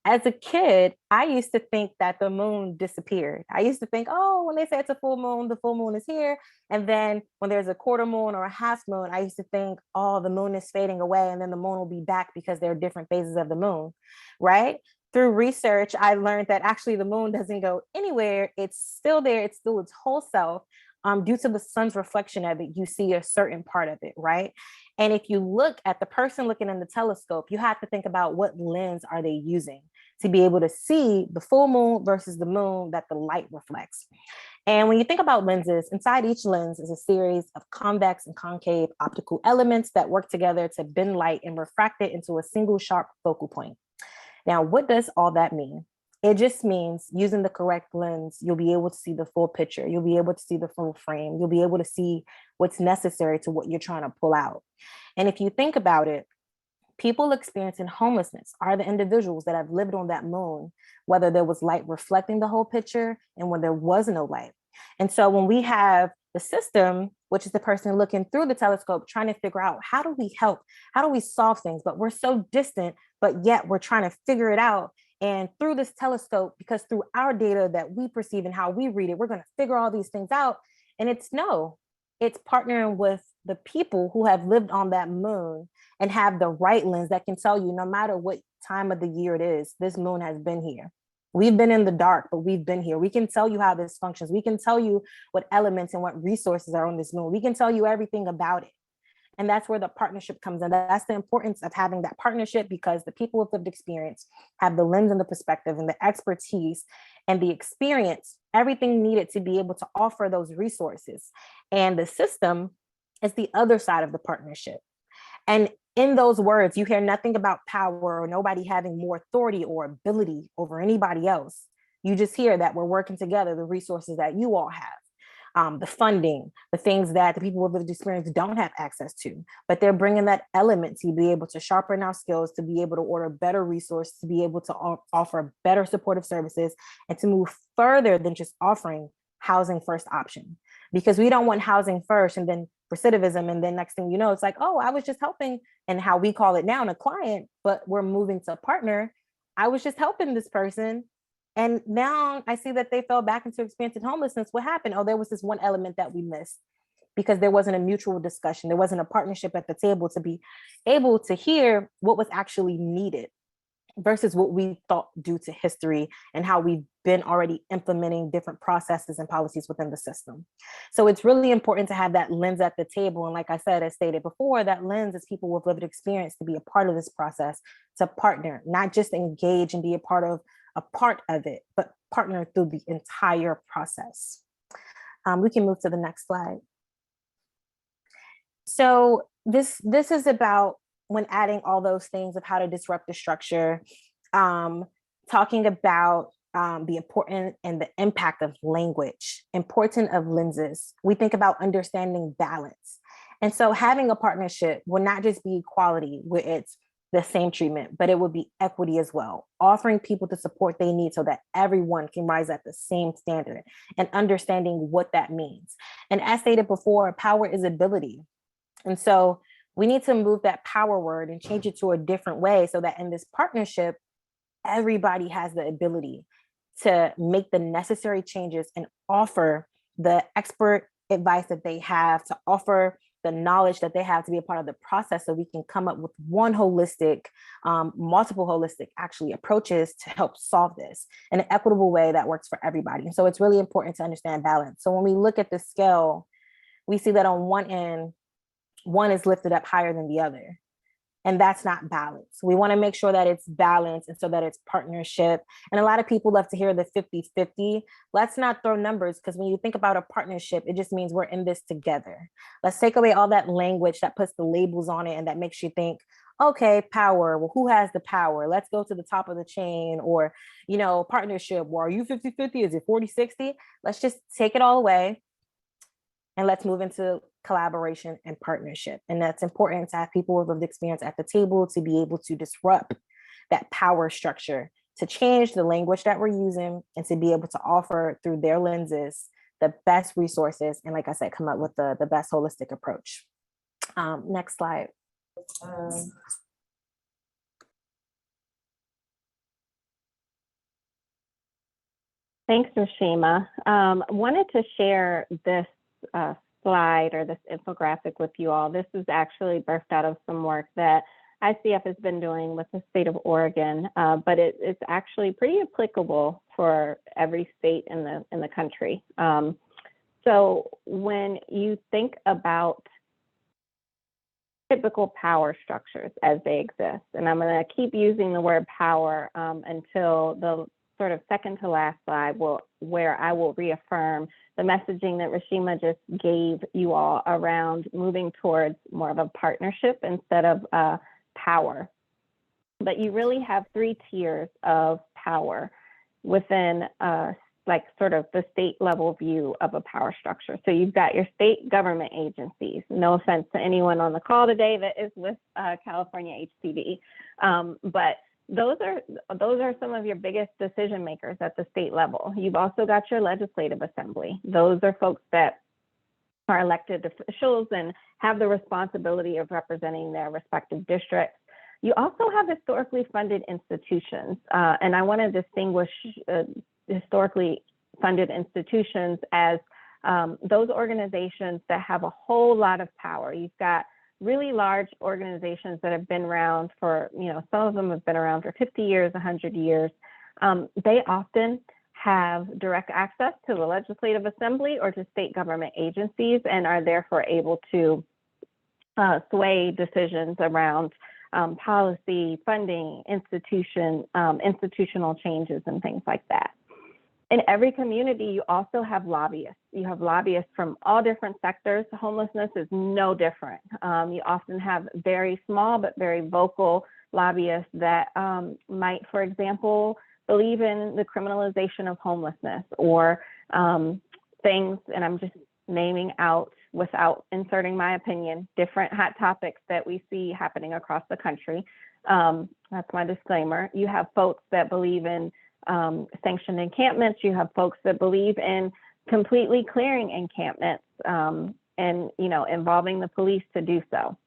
As a kid, I used to think that the moon disappeared. I used to think, oh, when they say it's a full moon, the full moon is here. And then when there's a quarter moon or a half moon, I used to think, oh, the moon is fading away and then the moon will be back, because there are different phases of the moon, right? Through research, I learned that actually the moon doesn't go anywhere. It's still there. It's still its whole self. Due to the sun's reflection of it, you see a certain part of it, right? And if you look at the person looking in the telescope, you have to think about what lens are they using to be able to see the full moon versus the moon that the light reflects. And when you think about lenses, inside each lens is a series of convex and concave optical elements that work together to bend light and refract it into a single sharp focal point. Now, what does all that mean? It just means using the correct lens, you'll be able to see the full picture. You'll be able to see the full frame. You'll be able to see what's necessary to what you're trying to pull out. And if you think about it, people experiencing homelessness are the individuals that have lived on that moon, whether there was light reflecting the whole picture and when there was no light. And so when we have The system, which is the person looking through the telescope, trying to figure out how do we help? How do we solve things? But we're so distant, but yet we're trying to figure it out. And through this telescope, because through our data that we perceive and how we read it, we're going to figure all these things out. And it's partnering with the people who have lived on that moon and have the right lens that can tell you, no matter what time of the year it is, this moon has been here. We've been in the dark, but we've been here. We can tell you how this functions. We can tell you what elements and what resources are on this moon. We can tell you everything about it. And that's where the partnership comes in. That's the importance of having that partnership, because the people with lived experience have the lens and the perspective and the expertise and the experience, everything needed to be able to offer those resources. And the system is the other side of the partnership. And in those words, you hear nothing about power or nobody having more authority or ability over anybody else. You just hear that we're working together, the resources that you all have, the funding, the things that the people with lived experience don't have access to, but they're bringing that element to be able to sharpen our skills, to be able to order better resources, to be able to offer better supportive services, and to move further than just offering housing first option. Because we don't want housing first and then recidivism, and then next thing you know, it's like, oh, I was just helping, and how we call it now, a client, but we're moving to partner. I was just helping this person, and now I see that they fell back into experiencing homelessness. What happened? Oh, there was this one element that we missed, because there wasn't a mutual discussion. There wasn't a partnership at the table to be able to hear what was actually needed versus what we thought due to history and how we've been already implementing different processes and policies within the system. So it's really important to have that lens at the table. And like I said, as stated before, that lens is people with lived experience to be a part of this process, to partner, not just engage and be a part of it, but partner through the entire process. We can move to the next slide. So this is about, when adding all those things of how to disrupt the structure, talking about the important and the impact of language, important of lenses. We think about understanding balance. And so having a partnership will not just be equality, where it's the same treatment, but it would be equity as well, offering people the support they need so that everyone can rise at the same standard, and understanding what that means. And as stated before, power is ability. And so we need to move that power word and change it to a different way, so that in this partnership, everybody has the ability to make the necessary changes and offer the expert advice that they have, to offer the knowledge that they have to be a part of the process, so we can come up with one holistic, multiple holistic actually approaches to help solve this in an equitable way that works for everybody. And so it's really important to understand balance. So when we look at the scale, we see that on one end, one is lifted up higher than the other. And that's not balance. We want to make sure that it's balanced, and so that it's partnership. And a lot of people love to hear the 50-50. Let's not throw numbers, because when you think about a partnership, it just means we're in this together. Let's take away all that language that puts the labels on it and that makes you think, okay, power, well, who has the power? Let's go to the top of the chain. Or, partnership, well, are you 50-50? Is it 40-60? Let's just take it all away, and let's move into collaboration and partnership. And that's important to have people with lived experience at the table to be able to disrupt that power structure, to change the language that we're using, and to be able to offer through their lenses the best resources. And like I said, come up with the best holistic approach. Next slide. Thanks, Rashima. Wanted to share this slide, or this infographic, with you all. This is actually birthed out of some work that ICF has been doing with the state of Oregon, but it's actually pretty applicable for every state in the country. So when you think about typical power structures as they exist, and I'm going to keep using the word power until the sort of second to last slide, where I will reaffirm the messaging that Rashima just gave you all around moving towards more of a partnership instead of power. But you really have three tiers of power within like sort of the state level view of a power structure. So you've got your state government agencies. No offense to anyone on the call today that is with California HCD, but those are some of your biggest decision makers at the state level. You've also got your legislative assembly. Those are folks that are elected officials and have the responsibility of representing their respective districts. You also have historically funded institutions, and I want to distinguish historically funded institutions as those organizations that have a whole lot of power. You've got really large organizations that have been around for, some of them have been around for 50 years, 100 years. They often have direct access to the legislative assembly or to state government agencies and are therefore able to sway decisions around policy, funding, institutional changes and things like that. In every community, you also have lobbyists. You have lobbyists from all different sectors. Homelessness is no different. You often have very small but very vocal lobbyists that might, for example, believe in the criminalization of homelessness or things, and I'm just naming out without inserting my opinion, different hot topics that we see happening across the country. That's my disclaimer. You have folks that believe in sanctioned encampments. You have folks that believe in completely clearing encampments and involving the police to do so.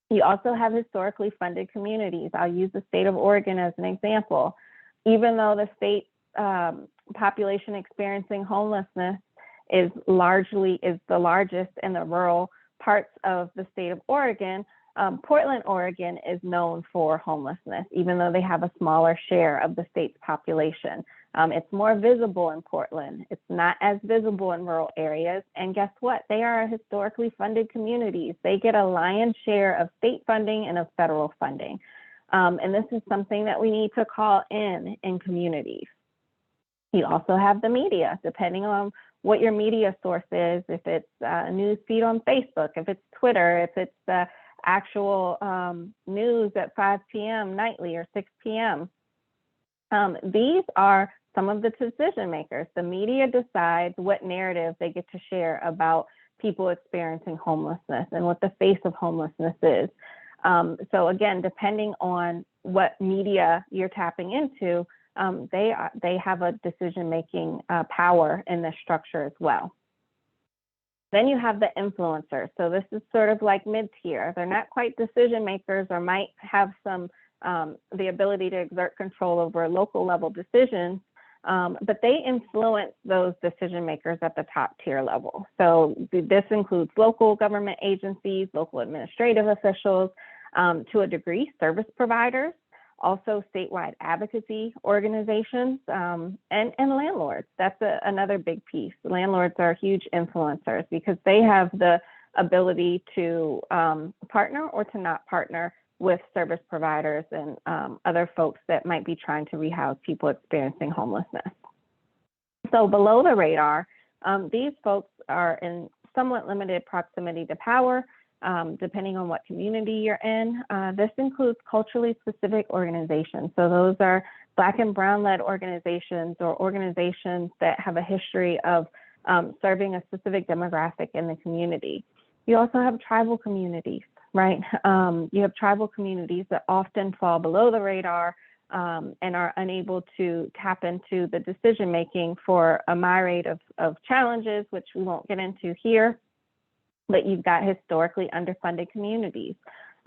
You also have historically funded communities. I'll use the state of Oregon as an example. Even though the state population experiencing homelessness is the largest in the rural parts of the state of Oregon, Portland, Oregon is known for homelessness, even though they have a smaller share of the state's population. It's more visible in Portland. It's not as visible in rural areas. And guess what? They are historically funded communities. They get a lion's share of state funding and of federal funding. And this is something that we need to call in communities. You also have the media, depending on what your media source is, if it's a news feed on Facebook, if it's Twitter, if it's the actual news at 5 p.m. nightly or 6 p.m. These are some of the decision makers. The media decides what narrative they get to share about people experiencing homelessness and what the face of homelessness is. So again, depending on what media you're tapping into, they have a decision-making power in this structure as well. Then you have the influencers. So this is sort of like mid-tier. They're not quite decision makers or might have some the ability to exert control over local level decisions, but they influence those decision makers at the top tier level. So this includes local government agencies, local administrative officials, to a degree, service providers, also statewide advocacy organizations, and landlords. That's another big piece. Landlords are huge influencers because they have the ability to partner or to not partner with service providers and other folks that might be trying to rehouse people experiencing homelessness. So below the radar, these folks are in somewhat limited proximity to power, depending on what community you're in. This includes culturally specific organizations. So those are Black and Brown-led organizations or organizations that have a history of serving a specific demographic in the community. You also have tribal communities, right? You have tribal communities that often fall below the radar and are unable to tap into the decision-making for a myriad of challenges, which we won't get into here. But you've got historically underfunded communities.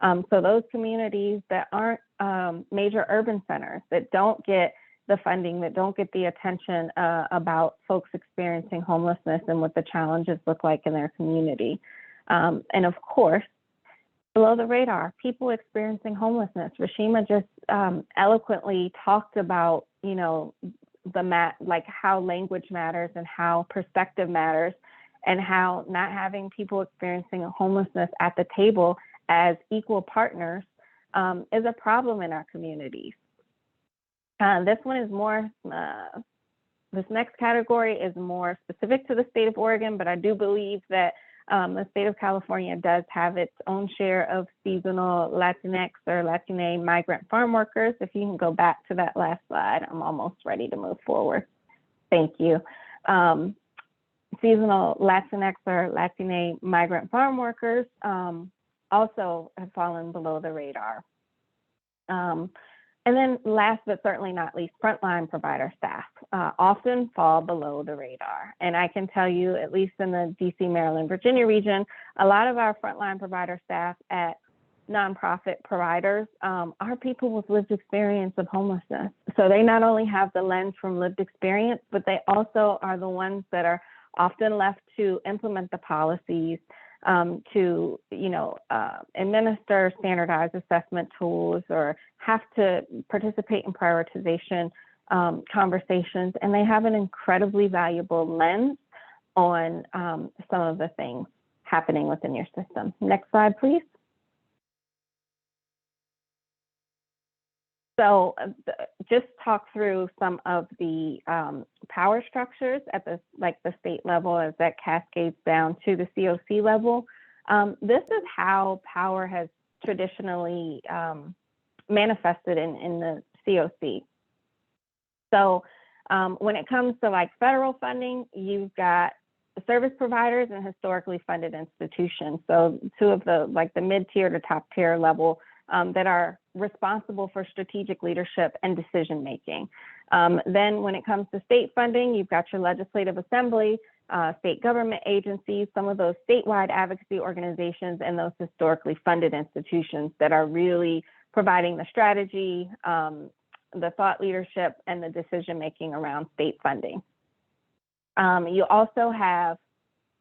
So those communities that aren't major urban centers, that don't get the funding, that don't get the attention about folks experiencing homelessness and what the challenges look like in their community. And of course, below the radar, people experiencing homelessness. Rashima just eloquently talked about, like how language matters and how perspective matters, and how not having people experiencing homelessness at the table as equal partners is a problem in our communities. This one is more, this next category is more specific to the state of Oregon, but I do believe that the state of California does have its own share of seasonal Latinx or Latina migrant farm workers. If you can go back to that last slide, I'm almost ready to move forward. Thank you. Seasonal Latinx or Latina migrant farm workers also have fallen below the radar. And then last but certainly not least, frontline provider staff often fall below the radar. And I can tell you, at least in the DC, Maryland, Virginia region, a lot of our frontline provider staff at nonprofit providers are people with lived experience of homelessness. So they not only have the lens from lived experience, but they also are the ones that are often left to implement the policies, to administer standardized assessment tools, or have to participate in prioritization conversations. And they have an incredibly valuable lens on some of the things happening within your system. Next slide, please. So just talk through some of the power structures at the state level as that cascades down to the COC level. This is how power has traditionally manifested in the COC. So when it comes to like federal funding, you've got service providers and historically funded institutions. So two of the mid-tier to top tier level that are responsible for strategic leadership and decision making. Then when it comes to state funding, you've got your legislative assembly, state government agencies, some of those statewide advocacy organizations, and those historically funded institutions that are really providing the strategy, the thought leadership, and the decision making around state funding. You also have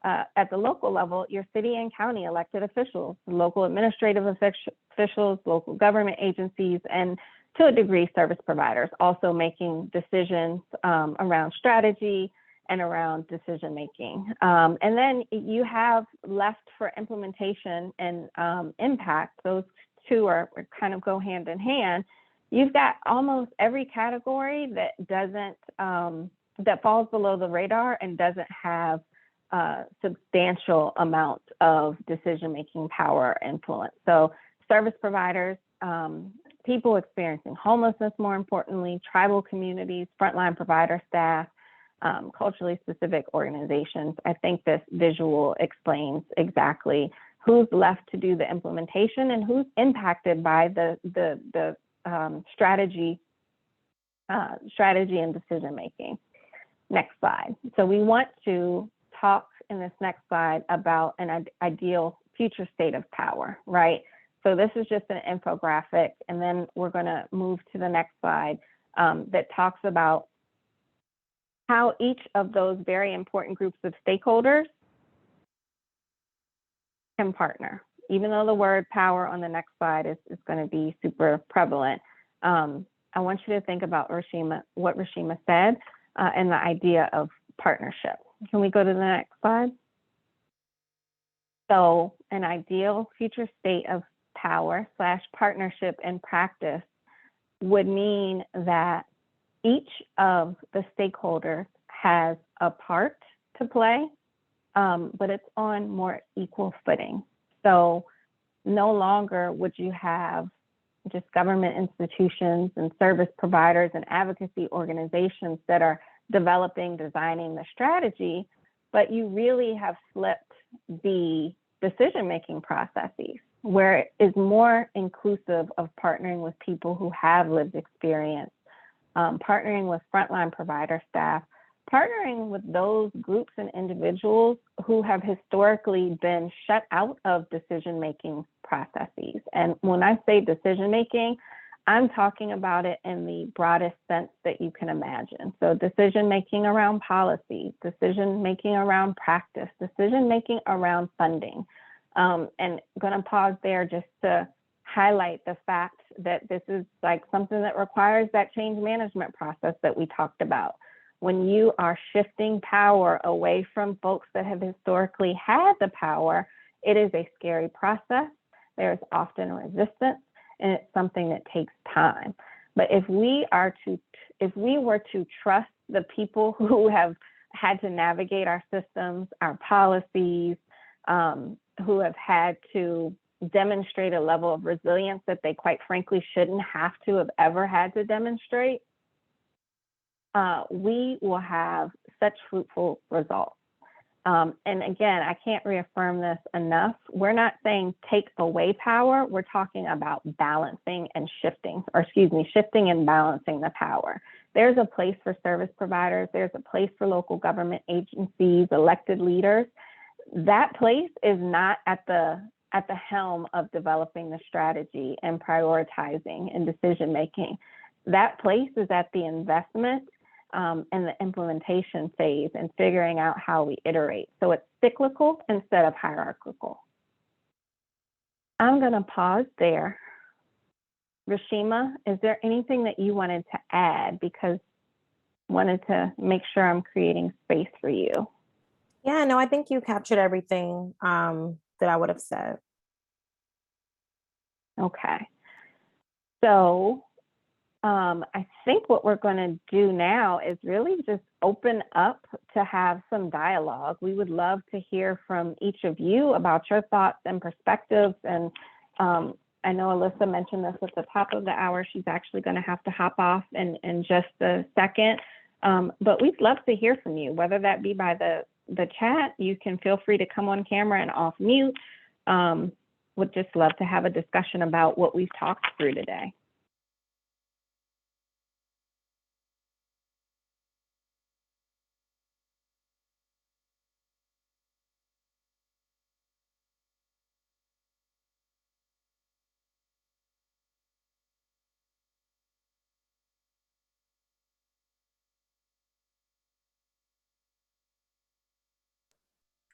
at the local level, your city and county elected officials, local administrative officials, local government agencies, and to a degree, service providers also making decisions around strategy and around decision making. And then you have left for implementation and impact. Those two are kind of go hand in hand. You've got almost every category that doesn't, that falls below the radar and doesn't have substantial amount of decision-making power influence. So service providers, people experiencing homelessness, more importantly, tribal communities, frontline provider staff, culturally specific organizations. I think this visual explains exactly who's left to do the implementation and who's impacted by the strategy and decision-making. Next slide. So we want to talk in this next slide about an ideal future state of power, right? So this is just an infographic, and then we're going to move to the next slide that talks about how each of those very important groups of stakeholders can partner. Even though the word power on the next slide is going to be super prevalent, I want you to think about what Rashima said and the idea of partnership. Can we go to the next slide? So an ideal future state of power / partnership in practice would mean that each of the stakeholders has a part to play, but it's on more equal footing. So no longer would you have just government institutions and service providers and advocacy organizations that are developing, designing the strategy, but you really have flipped the decision-making processes where it is more inclusive of partnering with people who have lived experience, partnering with frontline provider staff, partnering with those groups and individuals who have historically been shut out of decision-making processes. And when I say decision-making, I'm talking about it in the broadest sense that you can imagine. So decision-making around policy, decision-making around practice, decision-making around funding. And I'm going to pause there just to highlight the fact that this is like something that requires that change management process that we talked about. When you are shifting power away from folks that have historically had the power, it is a scary process. There's often resistance, and it's something that takes time. But if we were to trust the people who have had to navigate our systems, our policies, who have had to demonstrate a level of resilience that they quite frankly shouldn't have to have ever had to demonstrate, we will have such fruitful results. And again, I can't reaffirm this enough. We're not saying take away power. We're talking about balancing and shifting, or excuse me, shifting and balancing the power. There's a place for service providers. There's a place for local government agencies, elected leaders. That place is not at the helm of developing the strategy and prioritizing and decision making. That place is at the investment and the implementation phase and figuring out how we iterate. So it's cyclical instead of hierarchical. I'm going to pause there. Rashima, is there anything that you wanted to add? Because I wanted to make sure I'm creating space for you. Yeah, no, I think you captured everything that I would have said. Okay. So I think what we're going to do now is really just open up to have some dialogue. We would love to hear from each of you about your thoughts and perspectives. And I know Alyssa mentioned this at the top of the hour. She's actually going to have to hop off in just a second. But we'd love to hear from you, whether that be by the chat. You can feel free to come on camera and off mute. Would just love to have a discussion about what we've talked through today.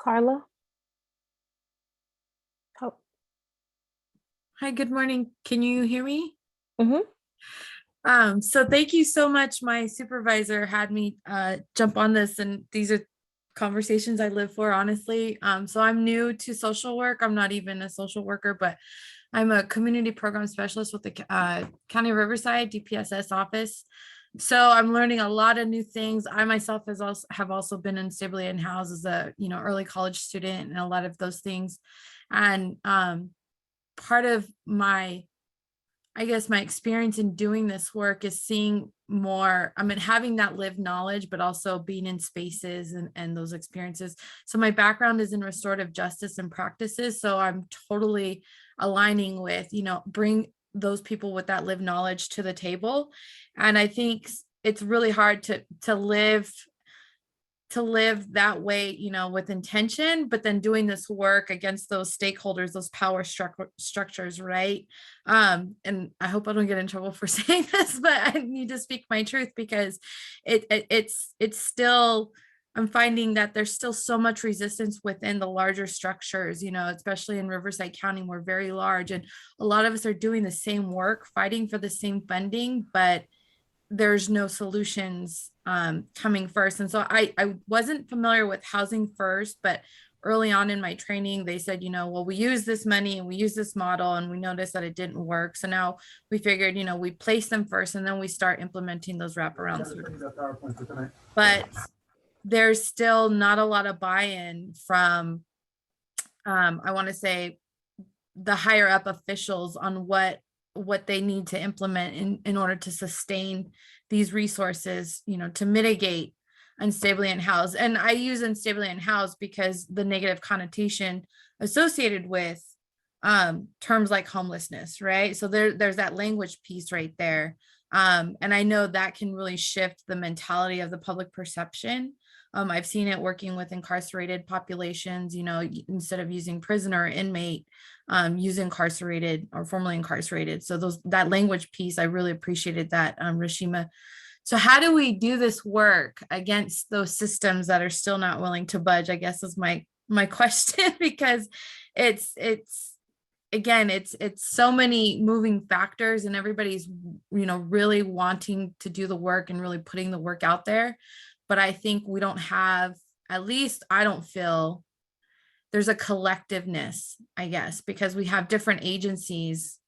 Carla? Oh. Hi, good morning. Can you hear me? Mm-hmm. So thank you so much. My supervisor had me jump on this, and these are conversations I live for, honestly. So I'm new to social work. I'm not even a social worker, but I'm a community program specialist with the County of Riverside DPSS office. So I'm learning a lot of new things. I myself have also been in stably in house as a early college student and a lot of those things. And part of my experience in doing this work is seeing more, having that lived knowledge, but also being in spaces and those experiences. So my background is in restorative justice and practices. So I'm totally aligning with, bring those people with that lived knowledge to the table. And I think it's really hard to live that way, with intention, but then doing this work against those stakeholders, those power structures, right? And I hope I don't get in trouble for saying this, but I need to speak my truth, because it's still, I'm finding that there's still so much resistance within the larger structures, especially in Riverside County. We're very large, and a lot of us are doing the same work, fighting for the same funding, but there's no solutions coming first. And so I wasn't familiar with housing first, but early on in my training, they said, well, we use this money and we use this model, and we noticed that it didn't work. So now we figured, we place them first, and then we start implementing those wraparound services. But there's still not a lot of buy-in from, I want to say, the higher up officials on what they need to implement in order to sustain these resources, to mitigate unstably unhoused. And I use unstably unhoused because the negative connotation associated with terms like homelessness, right? So there's that language piece right there. And I know that can really shift the mentality of the public perception. I've seen it working with incarcerated populations, instead of using prisoner or inmate, use incarcerated or formerly incarcerated. So that language piece, I really appreciated that, Rashima. So how do we do this work against those systems that are still not willing to budge, I guess is my question, because it's so many moving factors, and everybody's, really wanting to do the work and really putting the work out there. But I think we don't have, at least I don't feel there's a collectiveness, I guess, because we have different agencies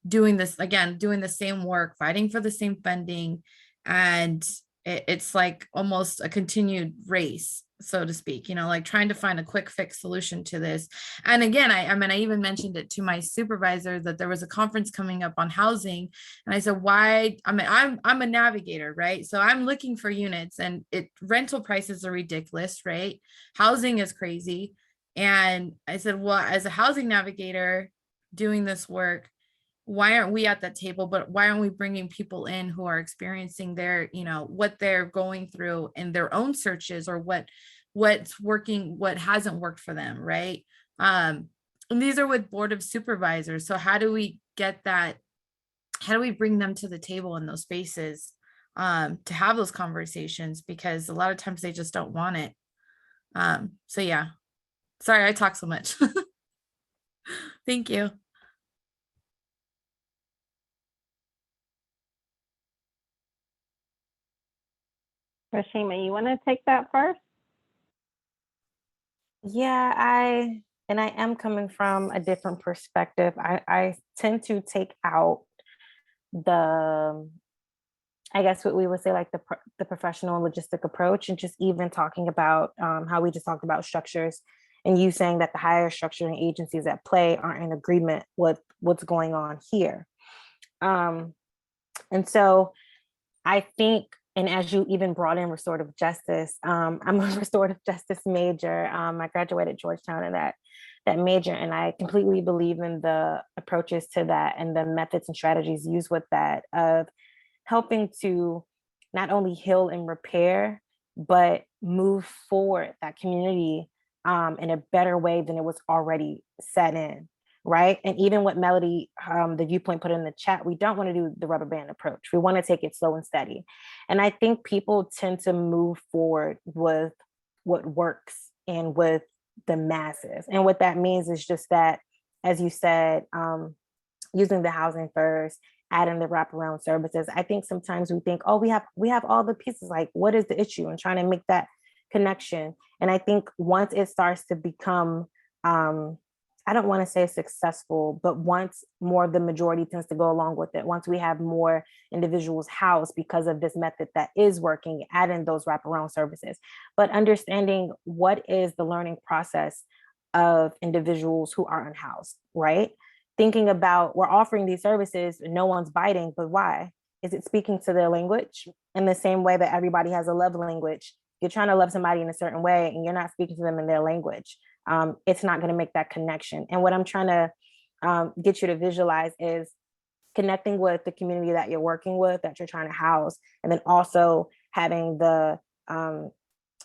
doing this, again, doing the same work, fighting for the same funding. And it's like almost a continued race, so to speak, like trying to find a quick fix solution to this. And again, I mean, I even mentioned it to my supervisor that there was a conference coming up on housing. And I said, why? I mean, I'm a navigator, right? So I'm looking for units, and rental prices are ridiculous, right? Housing is crazy. And I said, well, as a housing navigator doing this work, why aren't we at that table? But why aren't we bringing people in who are experiencing their, what they're going through in their own searches, or what's working, what hasn't worked for them, right? And these are with board of supervisors. So how do we get that? How do we bring them to the table in those spaces to have those conversations? Because a lot of times they just don't want it. So yeah, sorry I talk so much. Thank you. Rashima, you want to take that first? Yeah, I am coming from a different perspective. I tend to take out the, I guess what we would say, like the professional logistic approach, and just even talking about how we just talked about structures, and you saying that the higher structuring agencies at play aren't in agreement with what's going on here. And so I think, and as you even brought in restorative justice, I'm a restorative justice major. I graduated Georgetown in that major, and I completely believe in the approaches to that and the methods and strategies used with that, of helping to not only heal and repair, but move forward that community in a better way than it was already set in. Right. And even what Melody, the viewpoint, put in the chat, we don't want to do the rubber band approach. We want to take it slow and steady. And I think people tend to move forward with what works and with the masses. And what that means is just that, as you said, using the housing first, adding the wraparound services. I think sometimes we think, oh, we have all the pieces, like what is the issue, and trying to make that connection. And I think once it starts to become, I don't want to say successful, but once more the majority tends to go along with it, once we have more individuals housed because of this method that is working, adding those wraparound services, but understanding what is the learning process of individuals who are unhoused, right? Thinking about, we're offering these services and no one's biting, but why? Is it speaking to their language? In the same way that everybody has a love language, you're trying to love somebody in a certain way and you're not speaking to them in their language. It's not going to make that connection. And what I'm trying to get you to visualize is connecting with the community that you're working with, that you're trying to house, and then also having the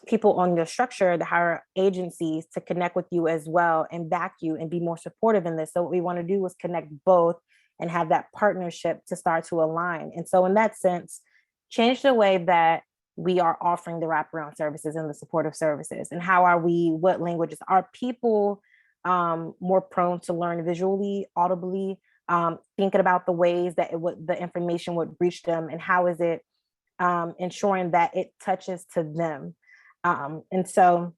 people on your structure, the higher agencies, to connect with you as well and back you and be more supportive in this. So what we want to do is connect both and have that partnership to start to align. And so in that sense, change the way that we are offering the wraparound services and the supportive services. And how are we, what languages are people more prone to learn visually, audibly, thinking about the ways that the information would reach them, and how is it ensuring that it touches to them. And so,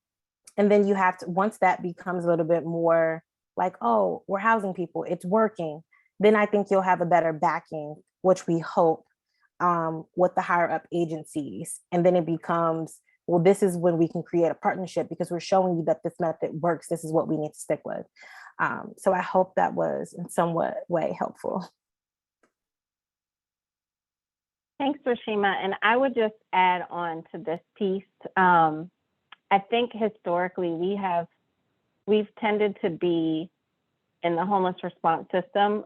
and then you have to, once that becomes a little bit more like, oh, we're housing people, it's working, then I think you'll have a better backing, which we hope, with the higher up agencies. And then it becomes, well, this is when we can create a partnership because we're showing you that this method works. This is what we need to stick with. So I hope that was in some way helpful. Thanks, Rashima. And I would just add on to this piece. I think historically we've tended to be in the homeless response system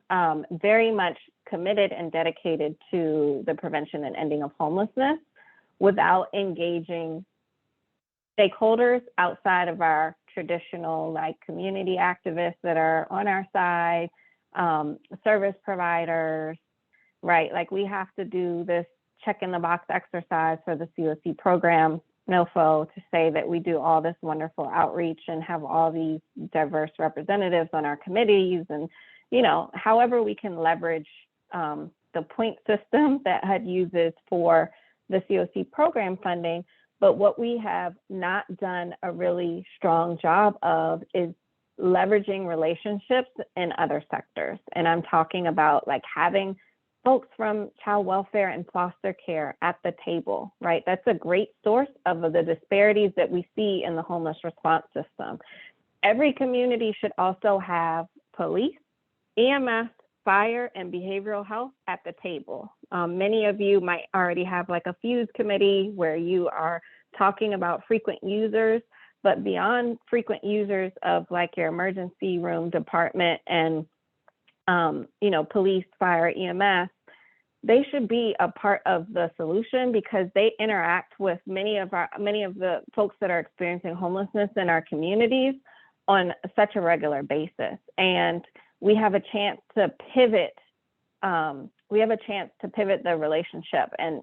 very much committed and dedicated to the prevention and ending of homelessness without engaging stakeholders outside of our traditional, like, community activists that are on our side, service providers, right? Like, we have to do this check in the box exercise for the COC program, NOFO, to say that we do all this wonderful outreach and have all these diverse representatives on our committees, and, however we can leverage the point system that HUD uses for the COC program funding. But what we have not done a really strong job of is leveraging relationships in other sectors. And I'm talking about, like, having folks from child welfare and foster care at the table, right? That's a great source of the disparities that we see in the homeless response system. Every community should also have police, EMS, fire, and behavioral health at the table. Many of you might already have like a fuse committee where you are talking about frequent users, but beyond frequent users of like your emergency room department and police, fire, EMS, they should be a part of the solution because they interact with many of the folks that are experiencing homelessness in our communities on such a regular basis. And we have a chance to pivot. We have a chance to pivot the relationship. And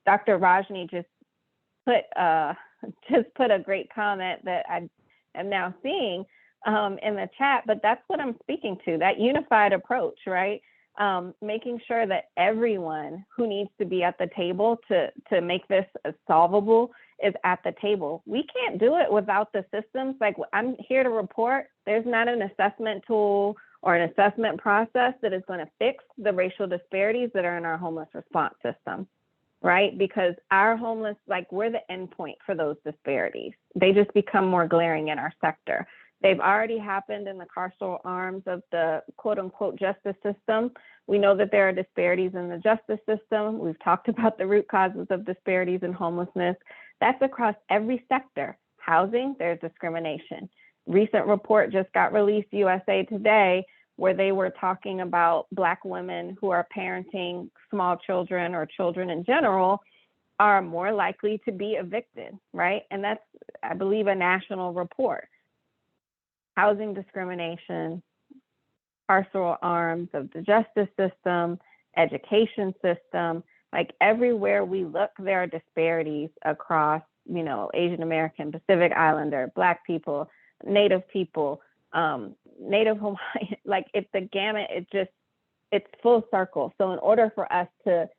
Dr. Rajni just put a great comment that I am now seeing in the chat, but that's what I'm speaking to, that unified approach, right? Making sure that everyone who needs to be at the table to make this solvable is at the table. We can't do it without the systems. Like, I'm here to report, there's not an assessment tool or an assessment process that is going to fix the racial disparities that are in our homeless response system, right? Because our homeless, like, we're the endpoint for those disparities. They just become more glaring in our sector. They've already happened in the carceral arms of the quote unquote justice system. We know that there are disparities in the justice system. We've talked about the root causes of disparities in homelessness. That's across every sector. Housing, there's discrimination. Recent report just got released, USA Today, where they were talking about Black women who are parenting small children or children in general are more likely to be evicted, right? And that's, I believe, a national report. Housing discrimination, carceral arms of the justice system, education system, like everywhere we look, there are disparities across, Asian American, Pacific Islander, Black people, Native people, Native Hawaiian, like it's the gamut, it's full circle. So in order for us to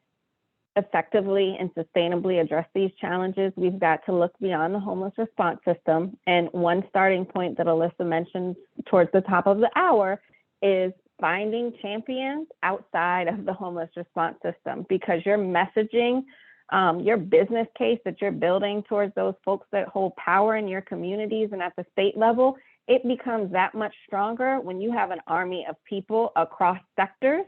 effectively and sustainably address these challenges, we've got to look beyond the homeless response system. And one starting point that Alyssa mentioned towards the top of the hour is finding champions outside of the homeless response system, because your messaging, your business case that you're building towards those folks that hold power in your communities and at the state level, it becomes that much stronger when you have an army of people across sectors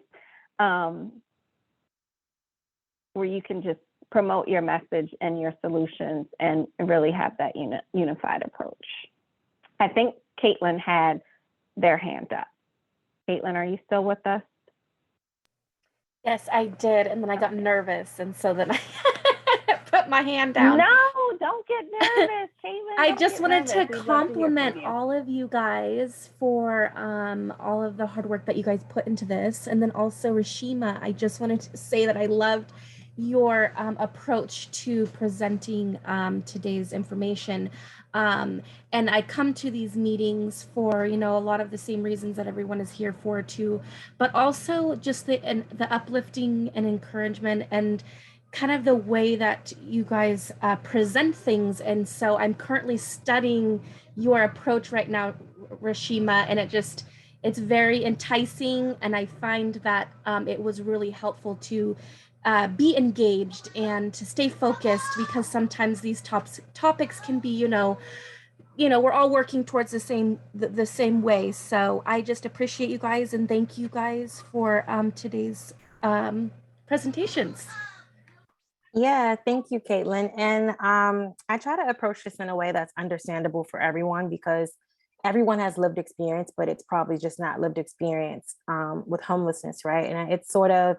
where you can just promote your message and your solutions and really have that unified approach. I think Caitlin had their hand up. Caitlin, are you still with us? Yes, I did. And then I got nervous. And so then I put my hand down. No, don't get nervous, Caitlin. I just wanted to We'd love compliment hear from you. all of you guys for all of the hard work that you guys put into this. And then also Rashima, I just wanted to say that I loved your approach to presenting today's information. And I come to these meetings for, a lot of the same reasons that everyone is here for too, but also just the uplifting and encouragement and kind of the way that you guys present things. And so I'm currently studying your approach right now, Rashima, and it's very enticing. And I find that it was really helpful to be engaged and to stay focused, because sometimes these topics can be, we're all working towards the same way. So I just appreciate you guys and thank you guys for today's presentations. Yeah, thank you, Caitlin. And I try to approach this in a way that's understandable for everyone, because everyone has lived experience, but it's probably just not lived experience with homelessness, right? And it's sort of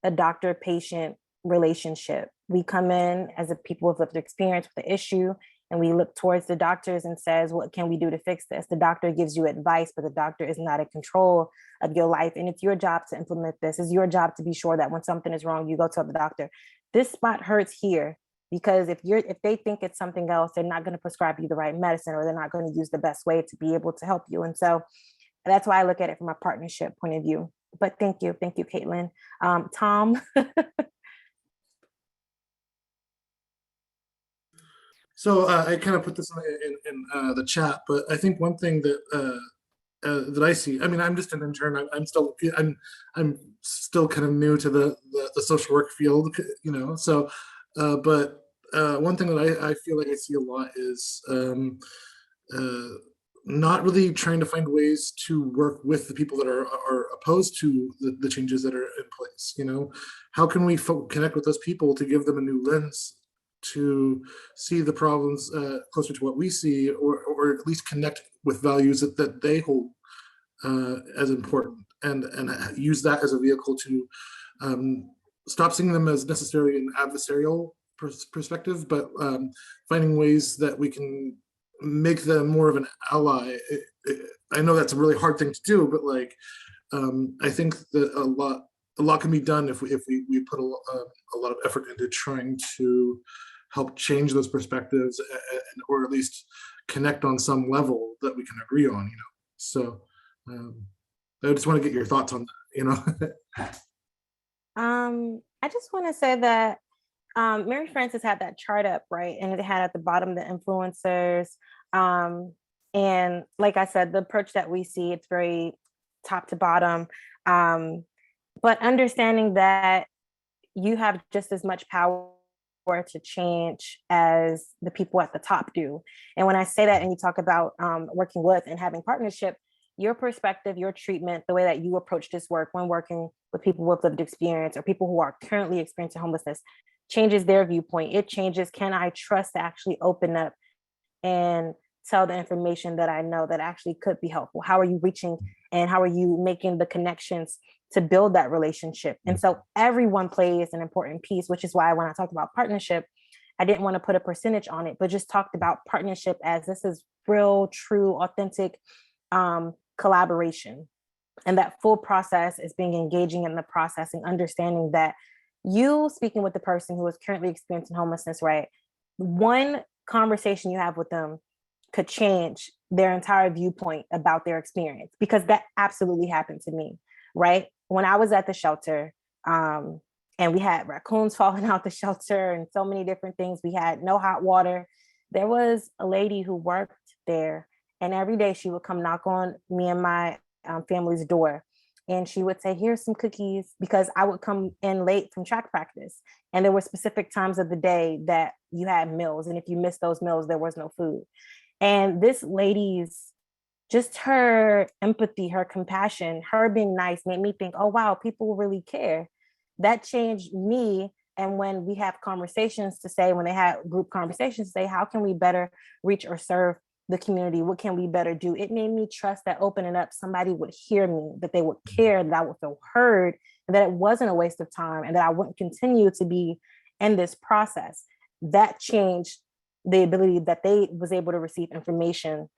a doctor-patient relationship. We come in as a people with lived experience with the issue, and we look towards the doctors and says, what can we do to fix this? The doctor gives you advice, but the doctor is not in control of your life. And it's your job to implement this. It's your job to be sure that when something is wrong, you go tell the doctor, this spot hurts here. Because if they think it's something else, they're not going to prescribe you the right medicine, or they're not going to use the best way to be able to help you. And so that's why I look at it from a partnership point of view. But thank you, Caitlin. Tom. So I kind of put this in the chat, but I think one thing that that I see. I mean, I'm just an intern. I'm still kind of new to the social work field, you know. So, but one thing that I feel like I see a lot is uh, not really trying to find ways to work with the people that are opposed to the changes that are in place. You know, how can we connect with those people to give them a new lens to see the problems closer to what we see, or at least connect with values that they hold as important, and use that as a vehicle to stop seeing them as necessarily an adversarial perspective, but finding ways that we can make them more of an ally. I know that's a really hard thing to do, but like I think that a lot can be done if we put a lot of effort into trying to help change those perspectives, or at least connect on some level that we can agree on, you know. So I just want to get your thoughts on that, you know. I just want to say that Mary Frances had that chart up, right? And it had at the bottom the influencers. And like I said, the approach that we see, it's very top to bottom. But understanding that you have just as much power to change as the people at the top do. And when I say that, and you talk about working with and having partnership, your perspective, your treatment, the way that you approach this work when working with people with lived experience or people who are currently experiencing homelessness changes their viewpoint. It changes, can I trust to actually open up and tell the information that I know that actually could be helpful? How are you reaching and how are you making the connections to build that relationship? And so everyone plays an important piece, which is why when I talked about partnership, I didn't want to put a percentage on it, but just talked about partnership as this is real, true, authentic collaboration. And that full process is being engaging in the process and understanding that you speaking with the person who is currently experiencing homelessness, right? One conversation you have with them could change their entire viewpoint about their experience, because that absolutely happened to me, right? When I was at the shelter, and we had raccoons falling out the shelter and so many different things. We had no hot water. There was a lady who worked there, and every day she would come knock on me and my family's door. And she would say, here's some cookies, because I would come in late from track practice. And there were specific times of the day that you had meals. And if you missed those meals, there was no food. And this lady's, just her empathy, her compassion, her being nice made me think, oh, wow, people really care. That changed me. And when we have conversations to say, when they had group conversations to say, how can we better reach or serve the community? What can we better do? It made me trust that opening up, somebody would hear me, that they would care, that I would feel heard, and that it wasn't a waste of time, and that I wouldn't continue to be in this process. That changed the ability that they was able to receive information,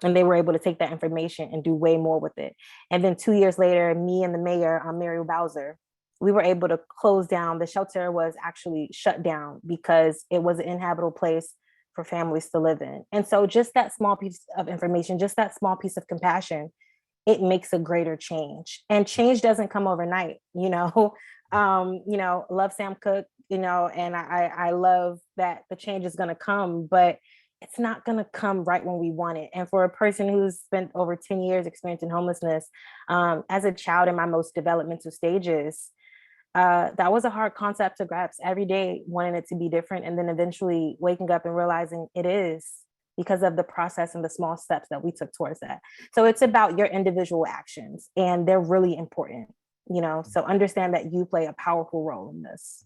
and they were able to take that information and do way more with it. And then 2 years later, me and the mayor, Mary Bowser, we were able to close down. The shelter was actually shut down because it was an inhabitable place for families to live in. And so just that small piece of information, just that small piece of compassion, it makes a greater change. And change doesn't come overnight, you know. Love Sam Cooke, and I love that the change is going to come, but it's not going to come right when we want it. And for a person who's spent over 10 years experiencing homelessness, as a child in my most developmental stages, that was a hard concept to grasp. Every day wanting it to be different, and then eventually waking up and realizing it is, because of the process and the small steps that we took towards that. So it's about your individual actions, and they're really important, so understand that you play a powerful role in this.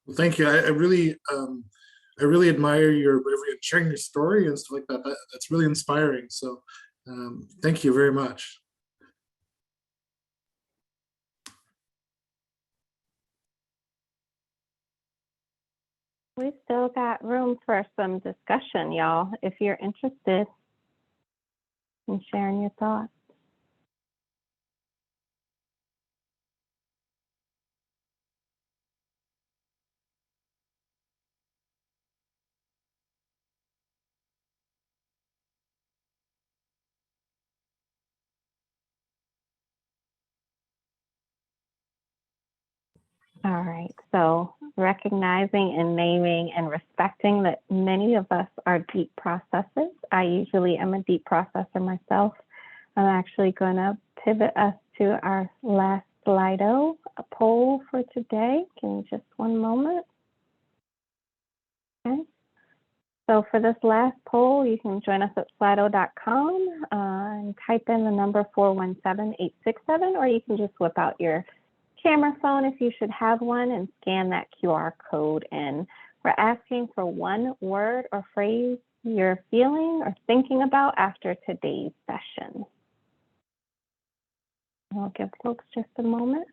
Well, thank you. I really admire your bravery in sharing your story and stuff like that. That's really inspiring. So thank you very much. We still got room for some discussion, y'all, if you're interested in sharing your thoughts. All right, so recognizing and naming and respecting that many of us are deep processors. I usually am a deep processor myself. I'm actually going to pivot us to our last Slido poll for today. Give me just one moment. Okay. So for this last poll, you can join us at slido.com and type in the number 417867, or you can just whip out your camera phone if you should have one and scan that QR code in. We're asking for one word or phrase you're feeling or thinking about after today's session. I'll give folks just a moment.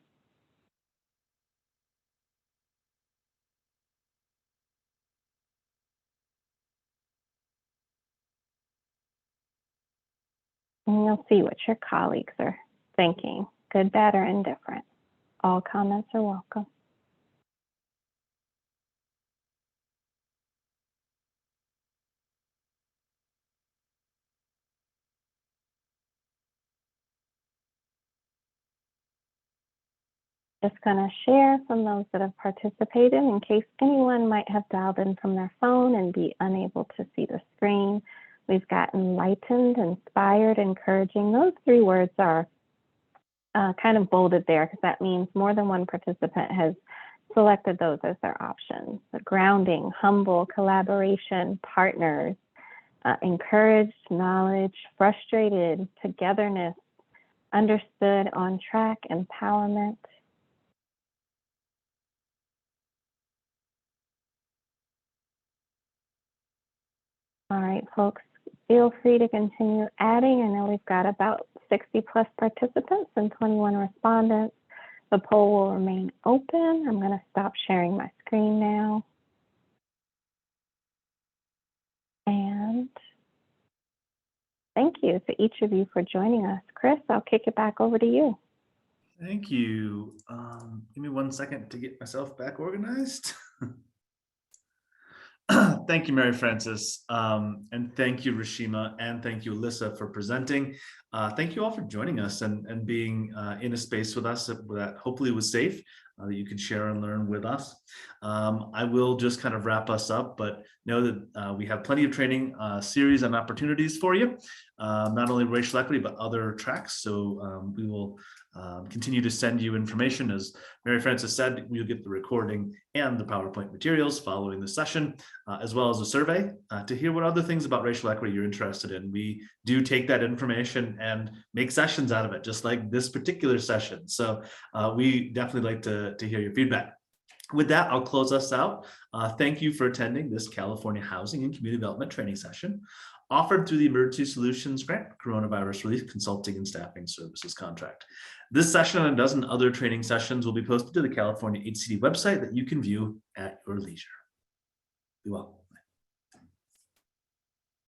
And you'll see what your colleagues are thinking, good, bad, or indifferent. All comments are welcome. Just going to share from those that have participated in case anyone might have dialed in from their phone and be unable to see the screen. We've got enlightened, inspired, encouraging. Those three words are kind of bolded there because that means more than one participant has selected those as their options. The grounding, humble, collaboration, partners, encouraged, knowledge, frustrated, togetherness, understood, on track, empowerment. All right, folks, feel free to continue adding. I know we've got about 60 plus participants and 21 respondents. The poll will remain open. I'm going to stop sharing my screen now. And thank you to each of you for joining us. Chris, I'll kick it back over to you. Thank you. Give me 1 second to get myself back organized. Thank you, Mary Frances. And thank you, Rashima, and thank you, Alyssa, for presenting. Thank you all for joining us and being in a space with us that hopefully was safe, that you can share and learn with us. I will just kind of wrap us up, but know that we have plenty of training series and opportunities for you, not only racial equity, but other tracks. So we will continue to send you information. As Mary Frances said, we'll get the recording and the PowerPoint materials following the session, as well as a survey to hear what other things about racial equity you're interested in. We do take that information and make sessions out of it, just like this particular session. So we definitely like to hear your feedback. With that, I'll close us out. Thank you for attending this California Housing and Community Development Training Session offered through the Emergency Solutions Grant Coronavirus Relief Consulting and Staffing Services Contract. This session and a dozen other training sessions will be posted to the California HCD website that you can view at your leisure. Be well.